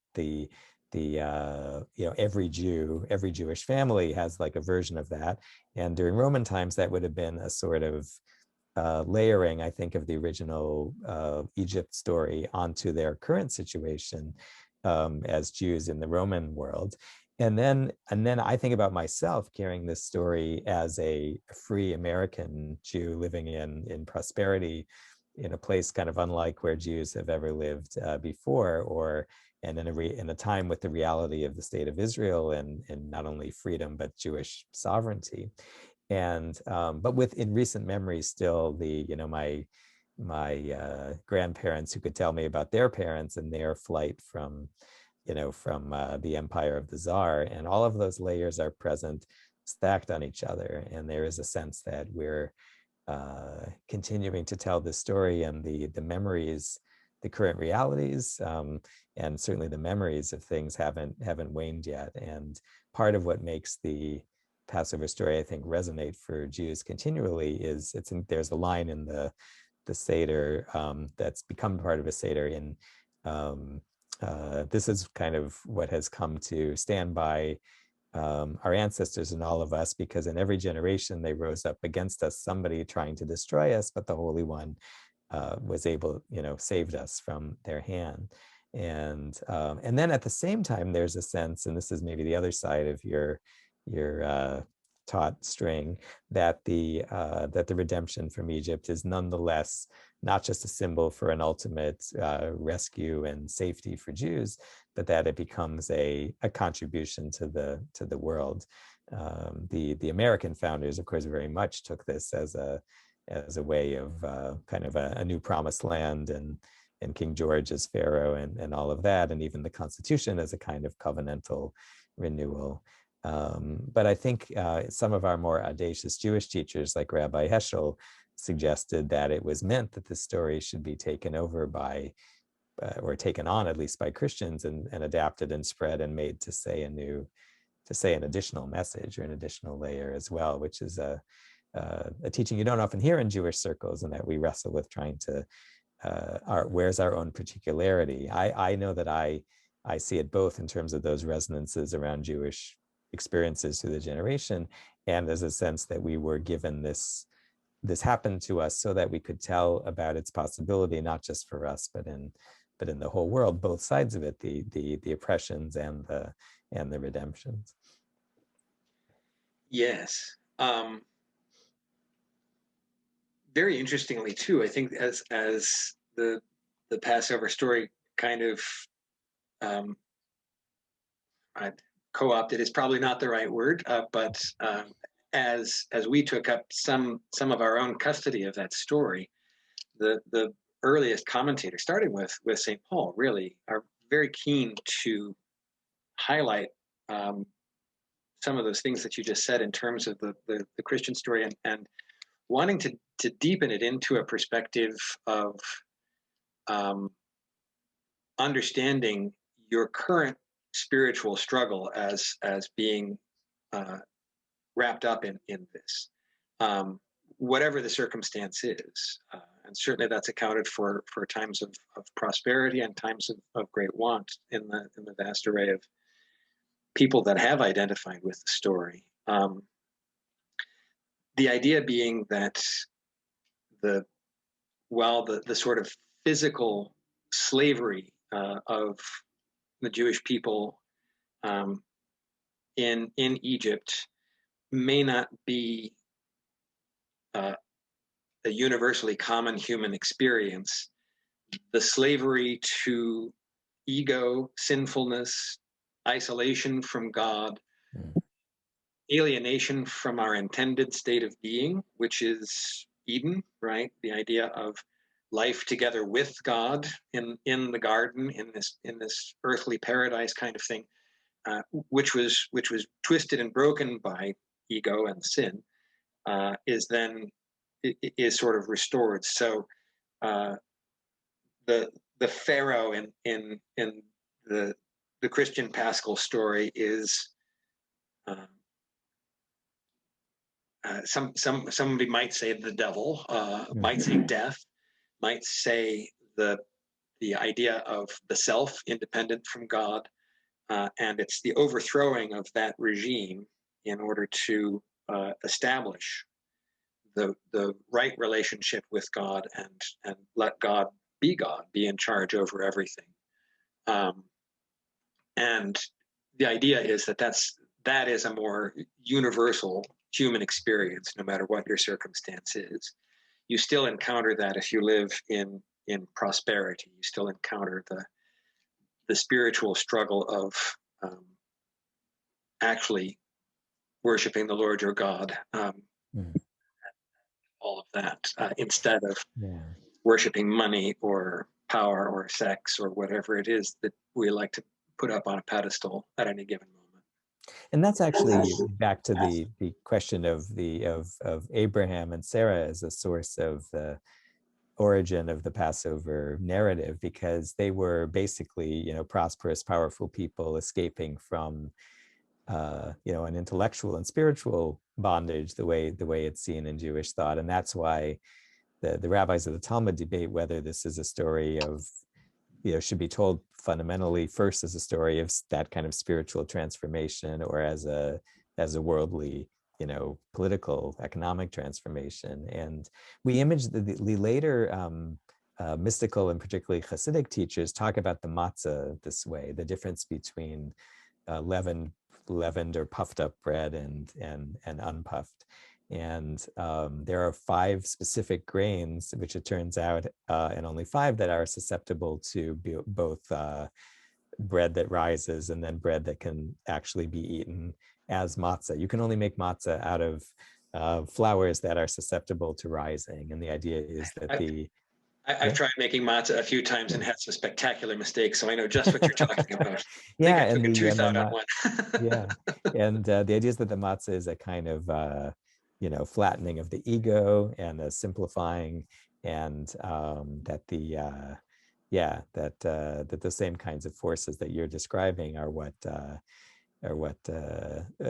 Every Jewish family has like a version of that. And during Roman times, that would have been a sort of layering, I think, of the original Egypt story onto their current situation as Jews in the Roman world. And then I think about myself carrying this story as a free American Jew living in prosperity in a place kind of unlike where Jews have ever lived before, and in a time with the reality of the state of Israel and not only freedom but Jewish sovereignty. And but in recent memory still my grandparents who could tell me about their parents and their flight from the empire of the Tsar, and all of those layers are present, stacked on each other. And there is a sense that we're continuing to tell this story, and the memories, the current realities, and certainly the memories of things haven't waned yet. And part of what makes the Passover story, I think, resonate for Jews continually is there's a line in the Seder that's become part of a Seder in this is kind of what has come to stand by our ancestors and all of us, because in every generation they rose up against us, somebody trying to destroy us, but the Holy One was able, saved us from their hand. And then at the same time, there's a sense, and this is maybe the other side of your taut string, that the redemption from Egypt is nonetheless not just a symbol for an ultimate rescue and safety for Jews, but that it becomes a contribution to the world. The American founders, of course, very much took this as a way of kind of a new promised land, and King George as Pharaoh, and all of that, and even the Constitution as a kind of covenantal renewal. But I think some of our more audacious Jewish teachers, like Rabbi Heschel, suggested that it was meant that the story should be taken over by, or taken on at least by Christians, and adapted and spread and made to say an additional message or an additional layer as well, which is a teaching you don't often hear in Jewish circles, and that we wrestle with trying to, where's our own particularity? I know that I see it both in terms of those resonances around Jewish experiences through the generation, and as a sense that we were given this happened to us so that we could tell about its possibility, not just for us, but in the whole world, both sides of it, the oppressions and the redemptions. Yes. Very interestingly too, I think as the Passover story kind of co-opted is probably not the right word, but as we took up some of our own custody of that story, the earliest commentators, starting with St. Paul, really are very keen to highlight some of those things that you just said in terms of the Christian story, and wanting to deepen it into a perspective of understanding your current spiritual struggle as being wrapped up in this, whatever the circumstance is. And certainly that's accounted for times of prosperity and times of great want in the vast array of people that have identified with the story. The idea being that the sort of physical slavery of the Jewish people in Egypt may not be a universally common human experience. The slavery to ego, sinfulness, isolation from God, alienation from our intended state of being, which is Eden, right? The idea of life together with God in the garden, in this earthly paradise kind of thing, which was twisted and broken by ego and sin, is sort of restored. So the Pharaoh in the Christian Paschal story is somebody might say the devil, might say death, might say the idea of the self independent from God, and it's the overthrowing of that regime in order to establish the right relationship with God, and let God, be in charge over everything. And the idea is that is a more universal human experience, no matter what your circumstance is. You still encounter that if you live in prosperity. You still encounter the spiritual struggle of actually worshiping the Lord your God, all of that, instead of worshiping money or power or sex or whatever it is that we like to put up on a pedestal at any given moment. And that's actually back to the question of Abraham and Sarah as a source of the origin of the Passover narrative, because they were basically, prosperous, powerful people escaping from, an intellectual and spiritual bondage, the way it's seen in Jewish thought. And that's why the rabbis of the Talmud debate whether this is a story of, should be told fundamentally first as a story of that kind of spiritual transformation, or as a worldly, political, economic transformation. And we image the later mystical and particularly Hasidic teachers talk about the matzah this way: the difference between leavened or puffed up bread and unpuffed. And there are 5 specific grains, which it turns out, and only 5 that are susceptible to both bread that rises and then bread that can actually be eaten as matzah. You can only make matzah out of flours that are susceptible to rising. And the idea is that I've tried making matzah a few times and had some spectacular mistakes, so I know just what you're talking about. Yeah, I think I took a tooth out on one. Yeah, and the idea is that the matzah is a kind of flattening of the ego and a simplifying, and that the same kinds of forces that you're describing are what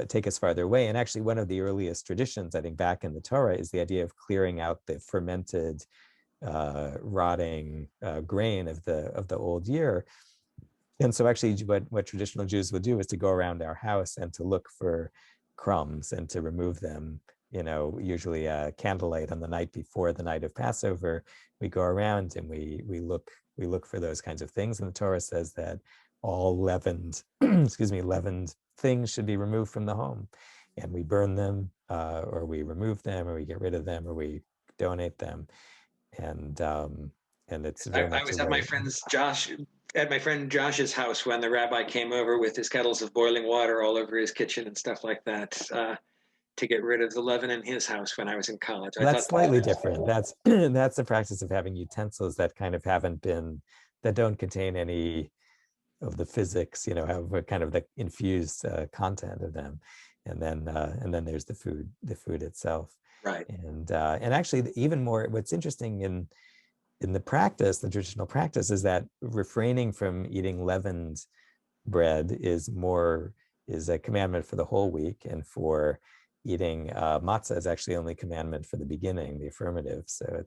take us farther away. And actually, one of the earliest traditions, I think, back in the Torah is the idea of clearing out the fermented, rotting grain of the old year. And so actually what traditional Jews would do is to go around our house and to look for crumbs and to remove them, usually candlelight on the night before the night of Passover. We go around and we look for those kinds of things. And the Torah says that all leavened, leavened things should be removed from the home. And we burn them, or we remove them, or we get rid of them, or we donate them. And it's very much I was at my friend Josh's house when the rabbi came over with his kettles of boiling water all over his kitchen and stuff like that, to get rid of the leaven in his house when I was in college. That's slightly different. That's the practice of having utensils that kind of that don't contain any of the physics, have kind of the infused content of them, and then there's the food itself. Right. And actually, even more, what's interesting in the traditional practice, is that refraining from eating leavened bread is a commandment for the whole week, and for eating matzah is actually only commandment for the beginning, the affirmative. So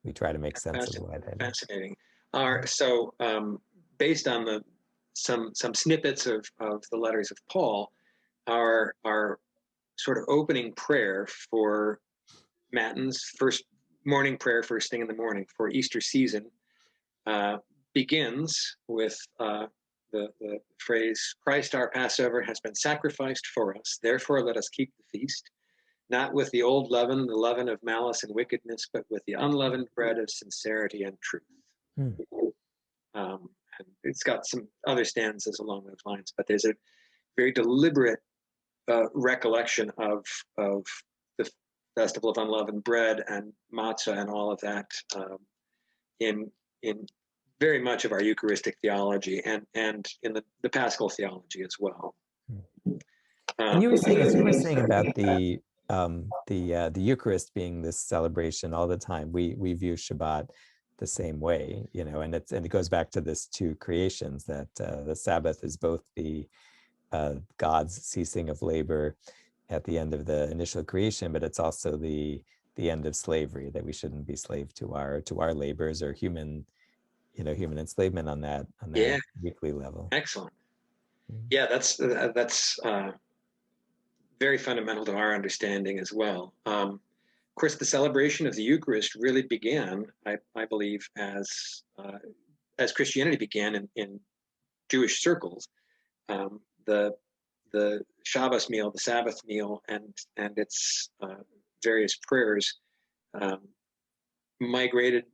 we try to make sense of why that is. Fascinating. So based on some snippets of the letters of Paul, our sort of opening prayer for Matins, first morning prayer, first thing in the morning for Easter season, begins with the phrase, "Christ our Passover has been sacrificed for us, therefore let us keep the feast, not with the old leaven, the leaven of malice and wickedness, but with the unleavened bread of sincerity and truth." And it's got some other stanzas along those lines, but there's a very deliberate recollection of the festival of unleavened bread and matzah and all of that in very much of our Eucharistic theology and in the Paschal theology as well. And you were saying about the Eucharist being this celebration all the time. We view Shabbat the same way, and it goes back to this 2 creations, that the Sabbath is both the God's ceasing of labor at the end of the initial creation, but it's also the end of slavery, that we shouldn't be slave to our labors or human enslavement on that weekly level. Excellent. Yeah, that's very fundamental to our understanding as well. Of course, the celebration of the Eucharist really began, I believe, as Christianity began in Jewish circles. The Shabbos meal, the Sabbath meal, and its various prayers migrated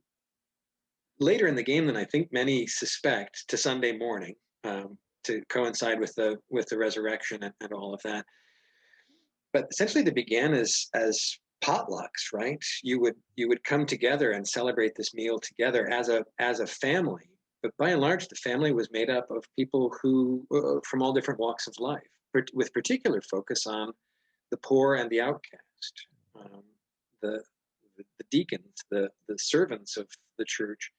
later in the game than I think many suspect to Sunday morning, to coincide with the resurrection and all of that. But essentially, they began as potlucks, right? You would come together and celebrate this meal together as a family. But by and large, the family was made up of people who from all different walks of life, with particular focus on the poor and the outcast. The deacons, the servants of the church,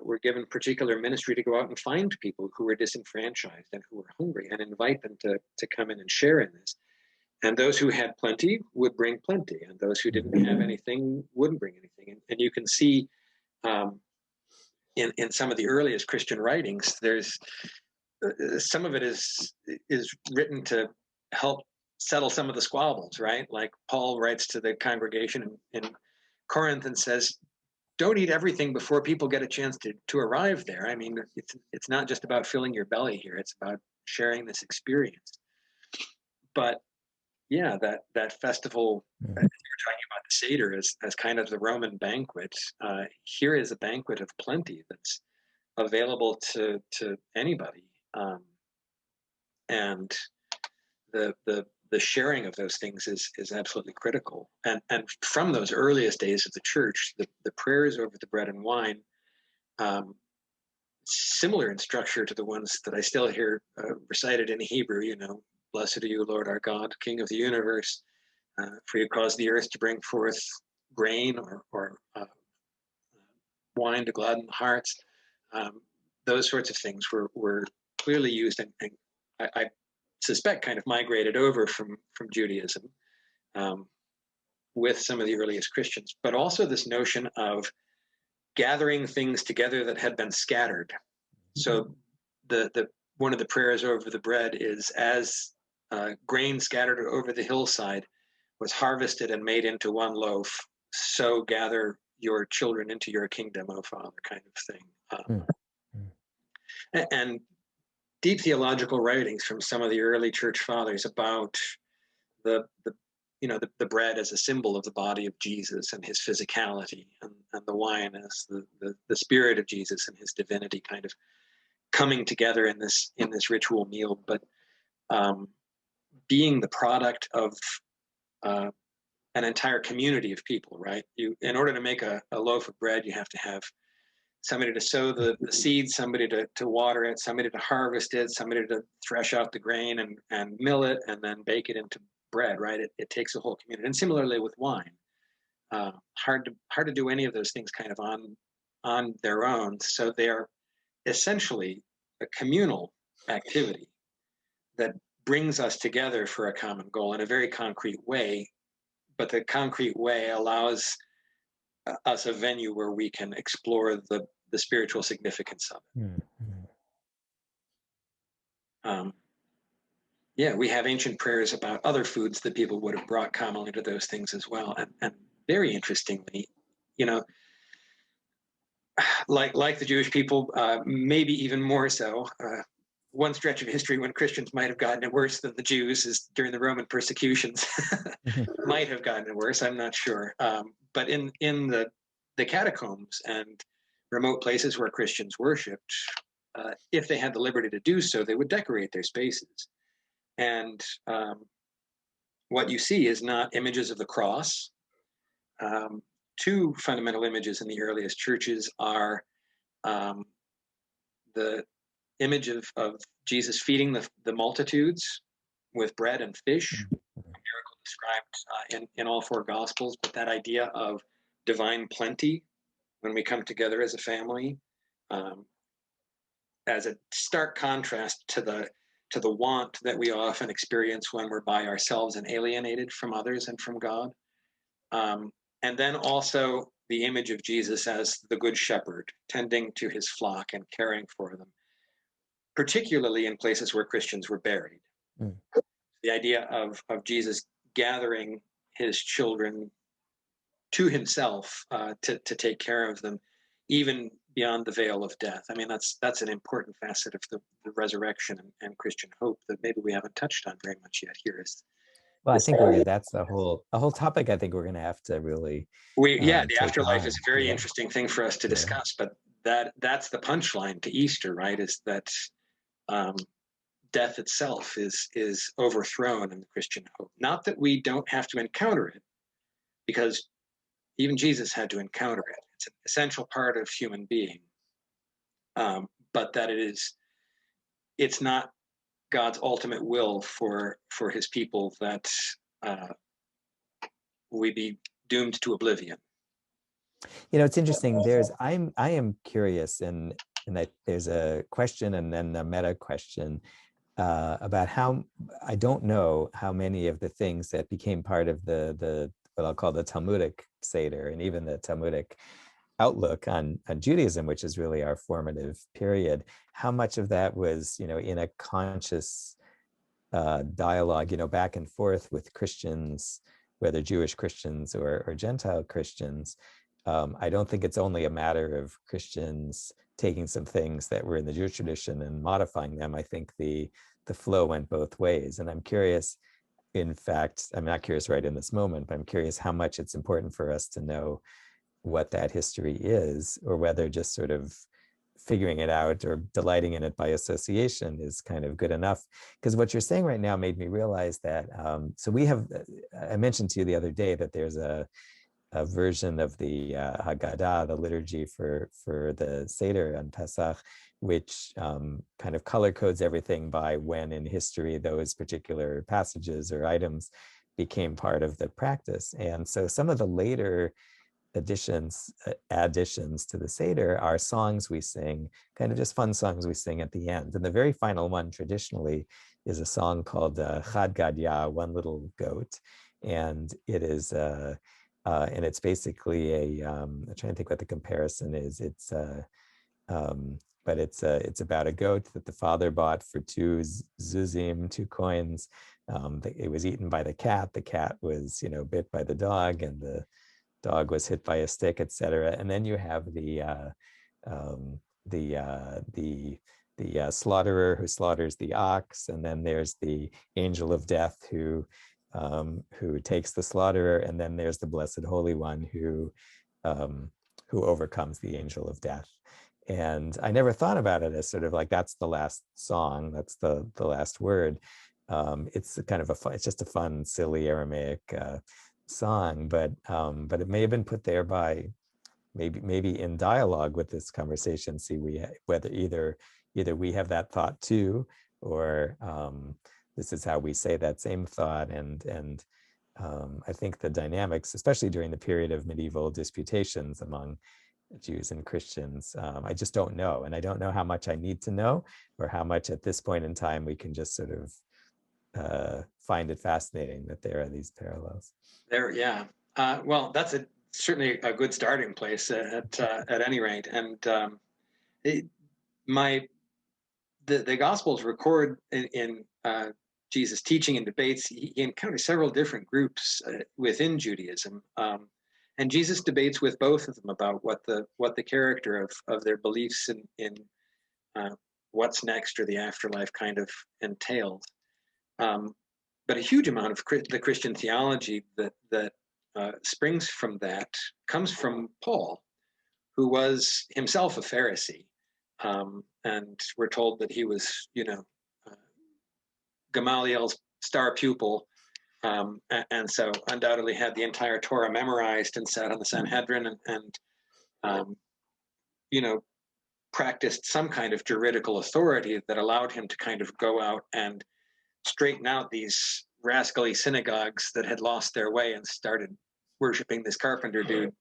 were given particular ministry to go out and find people who were disenfranchised and who were hungry, and invite them to come in and share in this. And those who had plenty would bring plenty, and those who didn't have anything wouldn't bring anything. And you can see in some of the earliest Christian writings, there's some of it is written to help settle some of the squabbles, right? Like Paul writes to the congregation in Corinth and says, don't eat everything before people get a chance to arrive there. I mean, it's not just about filling your belly here. It's about sharing this experience. But Yeah, that festival that you were talking about, the Seder, as kind of the Roman banquet. Here is a banquet of plenty that's available to anybody, and the sharing of those things is absolutely critical. And from those earliest days of the church, the prayers over the bread and wine, similar in structure to the ones that I still hear recited in Hebrew. Blessed are you, Lord our God, King of the universe. For you cause the earth to bring forth grain or wine to gladden the hearts. Those sorts of things were clearly used, and I suspect kind of migrated over from Judaism with some of the earliest Christians, but also this notion of gathering things together that had been scattered. So the one of the prayers over the bread is, as grain scattered over the hillside was harvested and made into one loaf, so gather your children into your kingdom, O Father, kind of thing. And deep theological writings from some of the early church fathers about the bread as a symbol of the body of Jesus and his physicality, and the wine as the spirit of Jesus and his divinity, kind of coming together in this ritual meal, but being the product of an entire community of people, right? In order to make a loaf of bread, you have to have somebody to sow the seeds, somebody to water it, somebody to harvest it, somebody to thresh out the grain and mill it, and then bake it into bread, right? It takes a whole community. And similarly with wine, hard to do any of those things kind of on their own. So they are essentially a communal activity that brings us together for a common goal in a very concrete way, but the concrete way allows us a venue where we can explore the spiritual significance of it. We have ancient prayers about other foods that people would have brought commonly to those things as well. And very interestingly, like the Jewish people, maybe even more so, one stretch of history when Christians might have gotten it worse than the Jews is during the Roman persecutions. Might have gotten it worse, I'm not sure. But in the catacombs and remote places where Christians worshipped, if they had the liberty to do so, they would decorate their spaces. And what you see is not images of the cross. Two fundamental images in the earliest churches are the image of Jesus feeding the multitudes with bread and fish, a miracle described in all four Gospels, but that idea of divine plenty when we come together as a family, as a stark contrast to the want that we often experience when we're by ourselves and alienated from others and from God. And then also the image of Jesus as the good shepherd, tending to his flock and caring for them, particularly in places where Christians were buried. The idea of Jesus gathering his children to himself to take care of them, even beyond the veil of death. I mean, that's an important facet of the resurrection and Christian hope that maybe we haven't touched on very much yet here. Well, I think that's a whole topic I think we're going to have to really the afterlife is a very interesting thing for us to discuss, but that's the punchline to Easter, right? Is that death itself is overthrown in the Christian hope. Not that we don't have to encounter it, because even Jesus had to encounter it. It's an essential part of human being, but that it's not God's ultimate will for his people that we be doomed to oblivion. It's interesting. I am curious, and there's a question and then a meta question about how, I don't know how many of the things that became part of the what I'll call the Talmudic Seder, and even the Talmudic outlook on Judaism, which is really our formative period, how much of that was, in a conscious dialogue, back and forth with Christians, whether Jewish Christians or Gentile Christians. I don't think it's only a matter of Christians taking some things that were in the Jewish tradition and modifying them. I think the flow went both ways. And I'm curious, in fact, I'm not curious right in this moment, but I'm curious how much it's important for us to know what that history is, or whether just sort of figuring it out or delighting in it by association is kind of good enough. Because what you're saying right now made me realize that, so we have, I mentioned to you the other day that there's a version of the Haggadah, the liturgy for the Seder on Pesach, which kind of color codes everything by when in history those particular passages or items became part of the practice. And so some of the later additions to the Seder are songs we sing, kind of just fun songs we sing at the end. And the very final one traditionally is a song called Chad Gadya, One Little Goat. And it is, and it's basically I'm trying to think what the comparison is. But it's about a goat that the father bought for 2 zuzim, 2 coins. It was eaten by the cat. The cat was, bit by the dog, and the dog was hit by a stick, etc. And then you have the slaughterer who slaughters the ox, and then there's the angel of death who takes the slaughterer, and then there's the Blessed Holy One who overcomes the angel of death. And I never thought about it as sort of like that's the last song, that's the last word. It's kind of it's just a fun, silly Aramaic song, but it may have been put there by maybe in dialogue with this conversation. See, whether either we have that thought too, or this is how we say that same thought. And I think the dynamics, especially during the period of medieval disputations among Jews and Christians, I just don't know. And I don't know how much I need to know, or how much at this point in time we can just sort of find it fascinating that there are these parallels. Yeah. Well, that's certainly a good starting place at any rate. And the Gospels record in Jesus' teaching and debates, he encountered several different groups within Judaism. And Jesus debates with both of them about what the character of their beliefs in what's next or the afterlife kind of entails. But a huge amount of the Christian theology that springs from that comes from Paul, who was himself a Pharisee. And we're told that he was, Gamaliel's star pupil, and so undoubtedly had the entire Torah memorized and sat on the Sanhedrin and practiced some kind of juridical authority that allowed him to kind of go out and straighten out these rascally synagogues that had lost their way and started worshiping this carpenter dude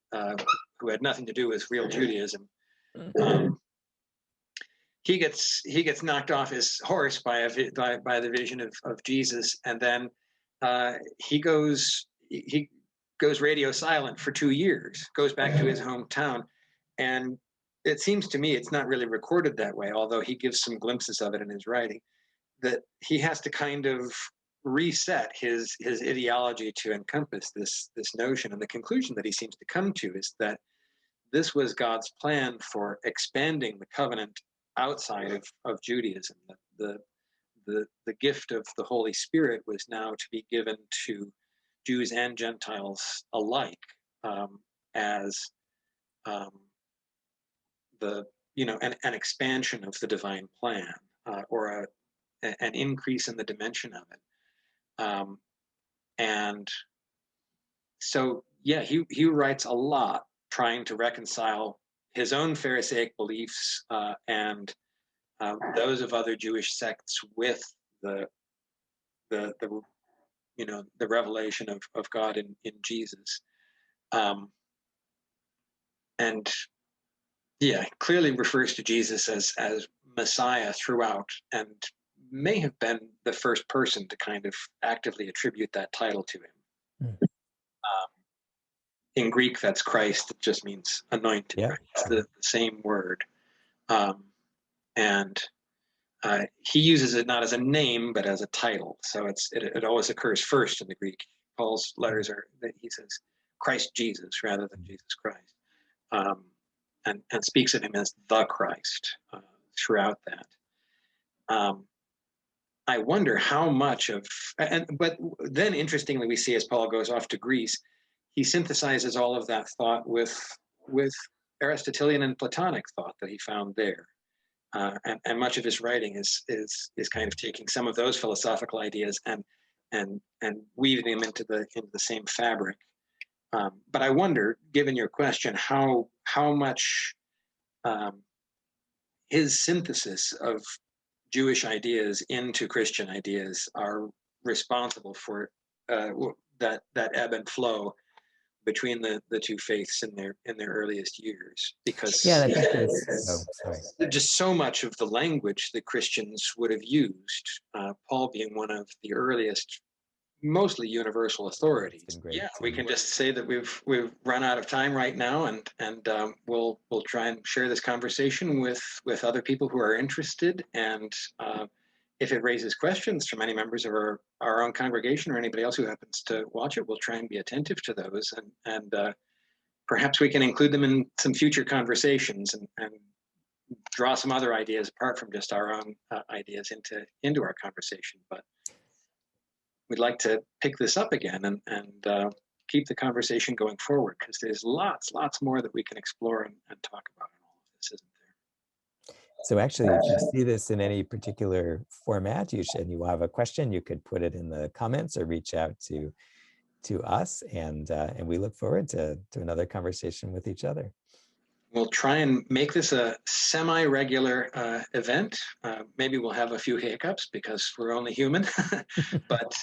who had nothing to do with real Judaism. He gets knocked off his horse by the vision of Jesus, and then he goes radio silent for 2 years, goes back to his hometown, and it seems to me it's not really recorded that way, although he gives some glimpses of it in his writing, that he has to kind of reset his ideology to encompass this notion. And the conclusion that he seems to come to is that this was God's plan for expanding the covenant outside of Judaism. That the gift of the Holy Spirit was now to be given to Jews and Gentiles alike, as an expansion of the divine plan, or an increase in the dimension of it. And so, yeah, he writes a lot trying to reconcile his own Pharisaic beliefs and those of other Jewish sects with the revelation of God in Jesus. And yeah, clearly refers to Jesus as Messiah throughout, and may have been the first person to kind of actively attribute that title to him. In Greek, that's Christ. It just means anointed. Yeah. Right? It's the same word. And he uses it not as a name, but as a title. So it always occurs first in the Greek. Paul's letters he says Christ Jesus rather than Jesus Christ. And speaks of him as the Christ throughout that. I wonder how much of But then interestingly, we see as Paul goes off to Greece, he synthesizes all of that thought with Aristotelian and Platonic thought that he found there. And much of his writing is kind of taking some of those philosophical ideas and weaving them into the same fabric. But I wonder, given your question, how much his synthesis of Jewish ideas into Christian ideas are responsible for that ebb and flow between the two faiths in their earliest years, because I think there's just so much of the language that Christians would have used, Paul being one of the earliest, mostly universal authorities. Yeah, we can just say that we've run out of time right now, and we'll try and share this conversation with other people who are interested, and if it raises questions from any members of our own congregation or anybody else who happens to watch it, we'll try and be attentive to those, and perhaps we can include them in some future conversations and draw some other ideas apart from just our own ideas into our conversation. But we'd like to pick this up again and keep the conversation going forward, because there's lots more that we can explore and talk about in all of this, isn't there? So actually, if you see this in any particular format, you have a question, you could put it in the comments or reach out to us, and we look forward to another conversation with each other. We'll try and make this a semi-regular event. Maybe we'll have a few hiccups because we're only human, but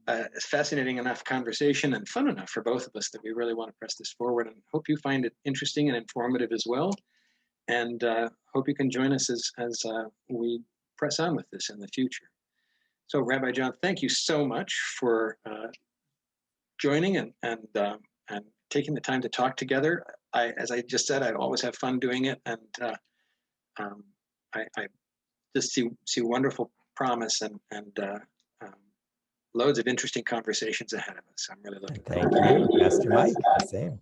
it's fascinating enough conversation and fun enough for both of us that we really want to press this forward, and hope you find it interesting and informative as well. And hope you can join us as we press on with this in the future. So, Rabbi John, thank you so much for joining and taking the time to talk together. As I just said, I always have fun doing it, and I just see wonderful promise and loads of interesting conversations ahead of us. I'm really looking forward. Thank you, Pastor Mike. The same.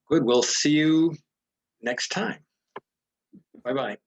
Good. We'll see you next time. Bye-bye.